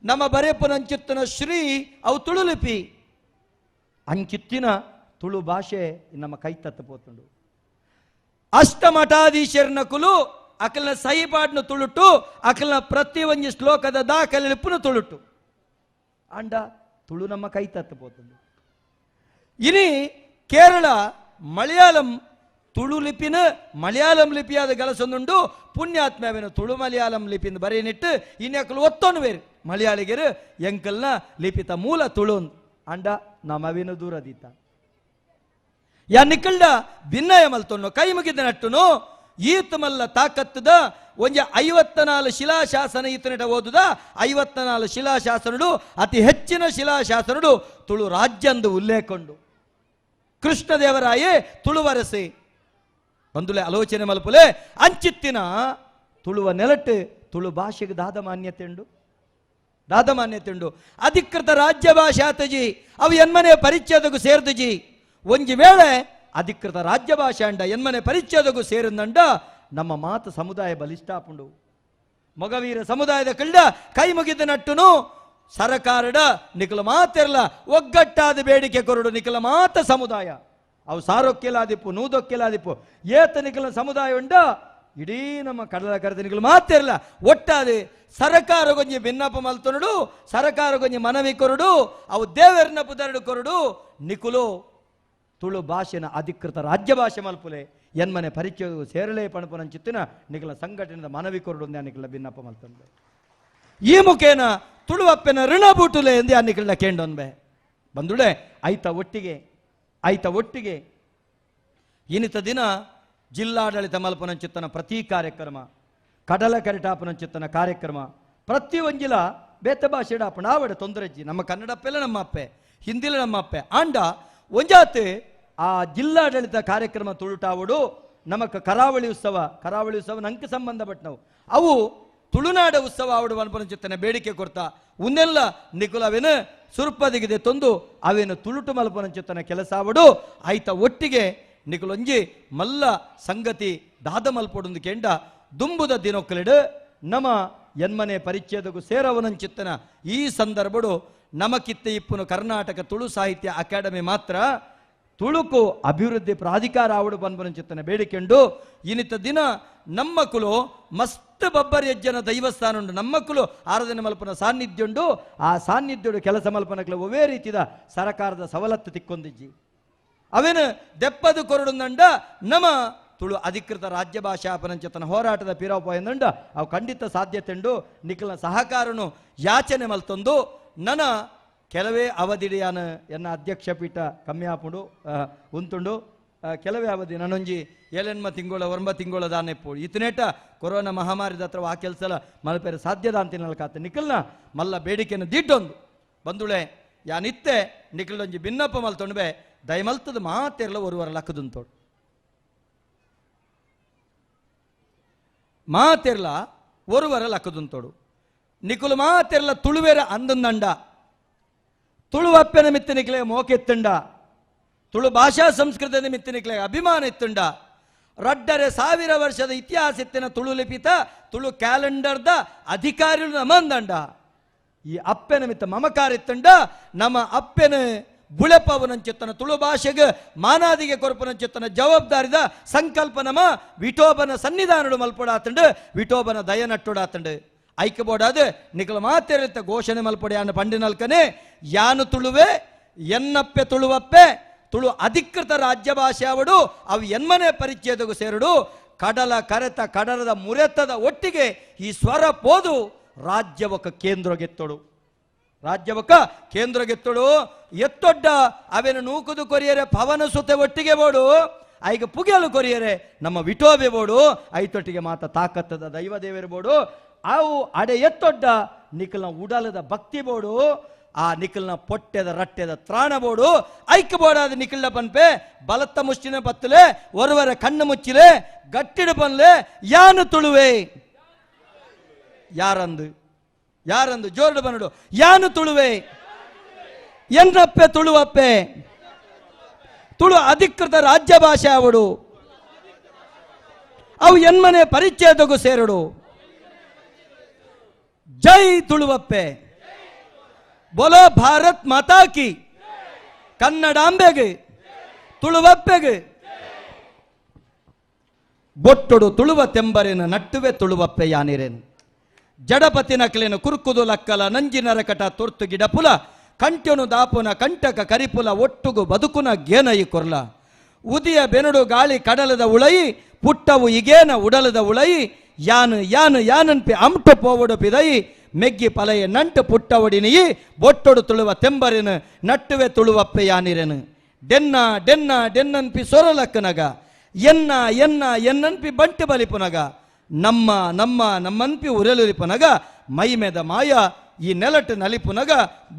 ನಮ್ಮ ಬರೆಪನ ಅಂಚಿತ್ತಿನ ಶ್ರೀ ಅವು ತುಳು ಲಿಪಿ ಅಂಚಿತ್ತಿನ ತುಳು ಭಾಷೆ ನಮ್ಮ ಕೈ ತತ್ತಪೋತುಂಡು ಅಷ್ಟಮಠಾಧೀಶರ್ನಕುಲು ಅಕಲ್ನ ಸಹಿಪಾಡ್ನು ತುಳುಟು ಅಕಲ್ನ ಪ್ರತಿ ಒಂಜಿ ಶ್ಲೋಕದ ದಾಖಲೆಪ್ಪುನು ತುಳುಟು ಅಂಡ ತುಳು ನಮ್ಮ ಕೈ ತತ್ತಪೋತುಂಡು ಇನಿ ಕೇರಳ ಮಲಯಾಳಂ ತುಳು ಲಿಪಿನ ಮಲಯಾಳಂ ಲಿಪಿಯಾದ ಗಲಸೊಂದುಂಡು ಪುಣ್ಯಾತ್ಮವೇನು ತುಳು ಮಲಯಾಳಂ ಲಿಪಿಂದ ಬರೆಯನಿಟ್ಟು ಇನ್ನಕಲು ಒತ್ತೊಂದು ಬೇರು ಮಲಯಾಳಿಗರು ಎಂಕಲ್ನ ಲಿಪಿತ ಮೂಲ ತುಳು ಅಂಡ ನಮವಿನ ದೂರದೀತ ಯಾ ನಿಕ್ಕಲ್ಡ ಭಿನ್ನಯ ಮಲ್ತೊನ್ನು ಕೈ ಮುಗಿದ ನಟ್ಟುನು ಈತ ಮಲ್ಲ ತಾಕತ್ತದ ಒಂಜ 54 ಶಿಲಾಶಾಸನ ಈತನಟ ಓದುದ 54 ಶಿಲಾಶಾಸನಡು ಅತಿ ಹೆಚ್ಚಿನ ಶಿಲಾಶಾಸನಡು ತುಳು ರಾಜ್ಯಂದು ಉಲ್ಲೇಖಂಡು ಕೃಷ್ಣದೇವರಾಯೇ ತುಳುವರಸೆ ಬಂದುಲೆ ಆಲೋಚನೆ ಮಲ್ಪುಲೆ ಅಂಚಿತ್ತಿನ ತುಳುವ ನೆಲಟ್ಟು ತುಳು ಭಾಷೆಗೆ ದಾದ ಮಾನ್ಯತೆ ಉಂಡು ಅಧಿಕೃತ ರಾಜ್ಯ ಭಾಷಾತಜಿ ಅವು ಎನ್ಮನೆ ಪರಿಚಯದಗೂ ಸೇರ್ದುಜಿ ಒಂಜಿ ವೇಳೆ ಅಧಿಕೃತ ರಾಜ್ಯ ಭಾಷೆ ಅಂಡ ಎನ್ಮನೆ ಪರಿಚಯದಗೂ ಸೇರಿದಂಡ ನಮ್ಮ ಮಾತು ಸಮುದಾಯ ಬಲಿಷ್ಠಾಪುಂಡು ಮೊಗವೀರ ಸಮುದಾಯದ ಕಳ್ಳ ಕೈ ಮುಗಿದ ನಟ್ಟುನು ಸರಕಾರಡ ನಿಖಲ ಮಾತೆರ್ಲ ಒಗ್ಗಟ್ಟಾದ ಬೇಡಿಕೆ ಕೊರಡು ನಿಖಲ ಮಾತ ಸಮುದಾಯ ಅವು ಸಾರೋಕ್ಕೆಲಾದಿಪ್ಪು ನೂದೊಕ್ಕೆಲಾದಿಪ್ಪು ಏತ ನಿಖಲ ಸಮುದಾಯ ಉಂಡ ಇಡೀ ನಮ್ಮ ಕಡಲ ಕರೆದ ನಿಖಲು ಮಾತೆರ್ಲ ಒಟ್ಟಾದೆ ಸರಕಾರಗೊಂಜಿ ಭಿನ್ನಪ ಮಲ್ತೊನಡು ಸರಕಾರಗೊಂಜಿ ಮನವಿ ಕೊರಡು ಅವು ದೇವರನ್ನ ಪುದರಡು ಕೊರಡು ನಿಖುಲು ತುಳು ಭಾಷೆನ ಅಧಿಕೃತ ರಾಜ್ಯ ಭಾಷೆ ಮಲ್ಪುಲೆ ಎನ್ಮನೆ ಪರಿಚಯ ಸೇರಲೇ ಪಣಪನಂಚಿತ್ತಿನ ನಿಖಲ ಸಂಘಟನೆದ ಮನವಿ ಕೊರಡು ನಿಖಲ ಭಿನ್ನಪ ಮಲ್ತೊಂದೆ ಈ ಮುಖೇನ ತುಳುವಪ್ಪೆನ ಋಣ ಬೂಟುಲೆ ಎಂದೇ ಆ ನಿಖಲ ಕೇಂಡೊನ್ಬೆ ಬಂದುಳೆ ಐತ ಒಟ್ಟಿಗೆ ಇನ್ನಿತ ದಿನ ಜಿಲ್ಲಾಡಳಿತ ಮಲ್ಪನಂಚಿತ್ತನ ಪ್ರತಿ ಕಾರ್ಯಕ್ರಮ ಕಡಲ ಕರಿಟಾಪನಂಚಿತ್ತನ ಕಾರ್ಯಕ್ರಮ ಪ್ರತಿ ಒಂಜಿಲ ಬೇತ ಭಾಷೆ ಡಾಪಣ ಆವಡೆ ತೊಂದರೆಜ್ಜಿ ನಮ್ಮ ಕನ್ನಡಪ್ಪೆಲ್ಲ ನಮ್ಮ ಅಪ್ಪೆ ಹಿಂದಿಲ ನಮ್ಮ ಅಪ್ಪೆ ಆಂಡ ಒಂಜಾತೆ ಆ ಜಿಲ್ಲಾಡಳಿತ ಕಾರ್ಯಕ್ರಮ ತುಳುಟಾವಡು ನಮಕ್ ಕರಾವಳಿ ಉತ್ಸವ ನಂಗೆ ಸಂಬಂಧಪಟ್ಟವು ಅವು ತುಳುನಾಡ ಉತ್ಸವ ಆವಡು ಮಲ್ಪನಂಚಿತ್ತನ ಬೇಡಿಕೆ ಕೊಡ್ತಾ ಉನ್ನೆಲ್ಲ ನಿಖುಲವೇನು ಸುರುಪದಿಗಿದೆ ತೊಂದು ಅವೇನು ತುಳುಟು ಮಲ್ಪನಂಚಿತ್ತನ ಕೆಲಸ ಆವಡು ಐತ ಒಟ್ಟಿಗೆ ನಿಖಲೊಂಜಿ ಮಲ್ಲ ಸಂಗತಿ ದಾದ ಮಲ್ಪೊಡು ಕೆಂಡ ದುಂಬುದ ದಿನೊಕ್ಕಲಿಡು ನಮ ಎನ್ಮನೆ ಪರಿಚಯದಗೂ ಸೇರವನಂಚಿತ್ತನ ಈ ಸಂದರ್ಭಡು ನಮಕಿತ್ತೆ ಇಪ್ಪುನು ಕರ್ನಾಟಕ ತುಳು ಸಾಹಿತ್ಯ ಅಕಾಡೆಮಿ ಮಾತ್ರ ತುಳುಕು ಅಭಿವೃದ್ಧಿ ಪ್ರಾಧಿಕಾರ ಆವಡು ಬನ್ಪನಂಚಿತ್ತನ ಬೇಡಿಕೆಂಡು ಇನ್ನಿತ ದಿನ ನಮ್ಮ ಕುಲು ಮಸ್ತ್ ಬಬ್ಬರಿ ಯಜ್ಜನ ದೈವಸ್ಥಾನ ಉಂಡು ನಮ್ಮ ಕುಲು ಆರಾಧನೆ ಮಲ್ಪನ ಸಾನ್ನಿಧ್ಯ ಉಂಡು ಆ ಸಾನ್ನಿಧ್ಯ ಕೆಲಸ ಮಲ್ಪನಕ್ಲ ಒವೇ ರೀತಿದ ಸರಕಾರದ ಸವಲತ್ತು ತಿಕ್ಕೊಂದಿಜ್ಜಿ ಅವೇನು ದೆಪ್ಪದು ಕೊರಡುಂದಂಡ ನಮ್ಮ ತುಳು ಅಧಿಕೃತ ರಾಜ್ಯ ಭಾಷಾ ಅಪನಂಚತನ ಹೋರಾಟದ ಪಿರೋಪ ಎಂದಂಡ ಅವು ಖಂಡಿತ ಸಾಧ್ಯತೆ ಉಂಡು ನಿಖಲ್ನ ಸಹಕಾರನು ಯಾಚನೆ ಮಲ್ತೊಂದು ನನ್ನ ಕೆಲವೇ ಅವಧಿಡಿಯಾನ ಎನ್ನ ಅಧ್ಯಕ್ಷ ಪೀಠ ಕಮ್ಮಿ ಆಪುಂಡು ಉಂತುಂಡು ಕೆಲವೇ ಅವಧಿ ನನ್ನೊಂಜಿ 7 ತಿಂಗಳ 9 ತಿಂಗಳ ದಾನೆಪ್ಪು ಇತನೇಟ ಕೊರೋನಾ ಮಹಾಮಾರಿದ ಹತ್ರ ಆ ಕೆಲಸ ಮಲ್ಪೇರೆ ಸಾಧ್ಯದ ಅಂತಿನ ಕಾತೆ ನಿಖಲ್ನ ಮಲ್ಲ ಬೇಡಿಕೆಯನ್ನು ದಿಡ್ಡೊಂದು ಬಂದುಳೆ ಯಾನಿತ್ತೆ ನಿಖಲೊಂಜಿ ಭಿನ್ನಪ್ಪ ಮಲ್ತೊಂಡ್ಬೆ ದಯಮಲ್ತದ ಮಾತೆರ್ಲ ಒರುವರ ಲಕ್ಕದುಂತೋಡು ಮಾತೆರ್ಲ ಒರುವರ ಲಕ್ಕದುಂತೋಡು ನಿಖಲು ಮಾತೆರ್ಲ ತುಳುವೆರ ಅಂದಂದಂಡ ತುಳುವಪ್ಪೆನ ಮಿತ್ತನಿಕ್ಲೆ ಮೋಕೆತ್ತುಂಡ ತುಳು ಭಾಷಾ ಸಂಸ್ಕೃತದ ಮಿತ್ತನಿಕ್ಲೆ ಅಭಿಮಾನ ಎತ್ತುಂಡ ರಡ್ಡರೆ 1000 ವರ್ಷದ ಇತಿಹಾಸತ್ತಿನ ತುಳು ಲಿಪಿತ ತುಳು ಕ್ಯಾಲೆಂಡರ್ದ ಅಧಿಕಾರಿಗಳು ನಮಂದಂಡ ಈ ಅಪ್ಪೆನ ಮಿತ್ತ ಮಮಕಾರಿತ್ತಂಡ ನಮ್ಮ ಅಪ್ಪೆನ ಬುಳೆಪವನಂಚಿತ್ತನ ತುಳು ಭಾಷೆಗೆ ಮಾನಾದಿಗೆ ಕೊರಪನಂಚಿತ್ತನ ಜವಾಬ್ದಾರಿದ ಸಂಕಲ್ಪ ನಮ ವಿಠೋಬನ ಸನ್ನಿಧಾನಡು ಮಲ್ಪಡಾತಂಡು ವಿಠೋಬನ ದಯ ನಟ್ಟುಡಾತಂಡು ಐಕ್ಯಬೋಡಾದು ನಿಖಲ ಮಾತೇರಿತ ಘೋಷಣೆ ಮಲ್ಪಡೆ ಅನ್ನ ಪಂಡಿನಲ್ಕನೆ ಯಾನು ತುಳುವೆ ಎನ್ನಪ್ಪೆ ತುಳುವಪ್ಪೆ ತುಳು ಅಧಿಕೃತ ರಾಜ್ಯ ಭಾಷೆ ಅವಡು ಅವು ಎನ್ಮನೆ ಪರಿಚಯದಗೂ ಸೇರಡು ಕಡಲ ಕರೆತ ಕಡಲದ ಮುರೆತದ ಒಟ್ಟಿಗೆ ಈ ಸ್ವರ ಪೋದು ರಾಜ್ಯವಕ ಕೇಂದ್ರ ಗೆತ್ತೊಡು ರಾಜ್ಯವಕ ಕೇಂದ್ರ ಗೆತ್ತೊಡು ಎತ್ತೊಡ್ಡ ಅವೇನು ನೂಕುದು ಕೊರಿಯರೆ ಪವನ ಸುತೆ ಒಟ್ಟಿಗೆ ಬೋಡು ಐಗ ಪುಗೆಲು ಕೊರಿಯರೆ ನಮ್ಮ ವಿಠೋಬೆ ಬೋಡು ಐತೊಟ್ಟಿಗೆ ಮಾತ ತಾಕತ್ತದ ದೈವ ದೇವರು ಬೋಡು ಅವು ಅಡೆ ಎತ್ತೊಡ್ಡ ನಿಖಲ್ನ ಉಡಲದ ಭಕ್ತಿ ಬೋಡು ಆ ನಿಖಲ್ನ ಪೊಟ್ಟೆದ ರಟ್ಟೆದ ತ್ರಾಣ ಬೋಡು ಐಕ್ಯ ಬೋಡಾದ ನಿಖಲ್ನ ಪನ್ಪೆ ಬಲತ್ತ ಮುಷ್ಟಿನ ಪತ್ತಲೆ ಒರವರ ಕಣ್ಣು ಮುಚ್ಚಿಲೆ ಗಟ್ಟಿಡ ಪನ್ಲೆ ಯಾನು ತುಳುವೆ ಯಾರಂದು ಯಾರಂದು ಜೋರ್ಡು ಬನ್ನಡು ಯಾನು ತುಳುವೆ ಎನ್ನಪ್ಪೆ ತುಳುವಪ್ಪೆ ತುಳು ಅಧಿಕೃತ ರಾಜ್ಯ ಭಾಷೆ ಅವಡು ಅವು ಎನ್ಮನೆ ಪರಿಚಯದಗೂ ಸೇರಡು ಜೈ ತುಳುವಪ್ಪೆ ಬೋಲೋ ಭಾರತ್ ಮಾತಾ ಕಿ ಕನ್ನಡಾಂಬೆಗೆ ತುಳುವಪ್ಪೆಗೆ ಬೊಟ್ಟೊಡು ತುಳುವ ತೆಂಬರೇನು ನಟ್ಟುವೆ ತುಳುವಪ್ಪೆ ಯಾನಿರೇನು ಜಡಪತಿ ನಕಲೇನು ಕುರ್ಕುದು ಲಕ್ಕಲ ನಂಜಿನರಕಟ ತುರ್ತು ಗಿಡಪುಲ ಕಂಟ್ಯನು ದಾಪುನ ಕಂಟಕ ಕರಿಪುಲ ಒಟ್ಟುಗು ಬದುಕುನ ಗೇನಯಿ ಕೊರ್ಲ ಉದಿಯ ಬೆನಡು ಗಾಳಿ ಕಡಲದ ಉಳಯಿ ಪುಟ್ಟವು ಈಗೇನ ಉಡಲದ ಉಳಯಿ ಯಾನು ಯಾನು ಯಾನನ್ಪಿ ಅಮ್ಟು ಪೋವಡು ಪಿದಯಿ ಮೆಗ್ಗಿ ಪಲಯ ನಂಟು ಪುಟ್ಟ ಒಡಿನಿಯಿ ಬೊಟ್ಟೊಡು ತುಳುವ ತೆಂಬರೇನು ನಟ್ಟುವೆ ತುಳುವಪ್ಪೆ ಯಾನಿರೇನು ಡೆನ್ನ ಡೆನ್ನ ಡೆನ್ನನ್ಪಿ ಸೊರಲಕ್ಕನಗ ಎನ್ನ ಎನ್ನ ಎನ್ನನ್ಪಿ ಬಂಟು ಬಲಿಪುನಗ ನಮ್ಮ ನಮ್ಮ ನಮ್ಮನ್ಪಿ ಉರೆಲುರಿಪುನಗ ಮೈಮೆದ ಮಾಯ ಈ ನೆಲಟ್ಟು ನಲಿಪುನಗ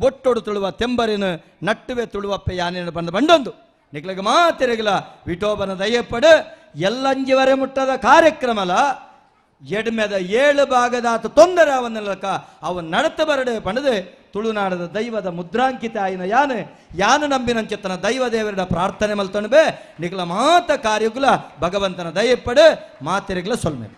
ಬೊಟ್ಟೊಡು ತುಳುವ ತೆಂಬರೇನು ನಟ್ಟುವೆ ತುಳುವಪ್ಪೆ ಯಾನೇನು ಬಂದ ಬಂಡೊಂದು ನಿಕ್ಲಗ ಮಾತಿರಗಿಲ ವಿಠೋಬನ ದಯಪಡು ಎಲ್ಲಂಜಿವರೆ ಮುಟ್ಟದ ಕಾರ್ಯಕ್ರಮಲ ಎಡ್ಮೆದ 7 ಭಾಗದಾತ ತೊಂದರೆ ಅವನ್ನೆಲ್ಲಕ ಅವನ್ ನಡತ ಬರಡೆ ಪಣದು ತುಳುನಾಡದ ದೈವದ ಮುದ್ರಾಂಕಿತ ಆಯ್ನ ಯಾನು ನಂಬಿನಂಚೆತ್ತನ ದೈವ ದೇವರ ಪ್ರಾರ್ಥನೆ ಮಲ್ತೊಣಬೆ ನಿಕ್ಲ ಮಾತ ಕಾರ್ಯಗುಲ ಭಗವಂತನ ದಯಪಡು ಮಾತಿರಗಿಲ ಸೊಲ್ಮೆ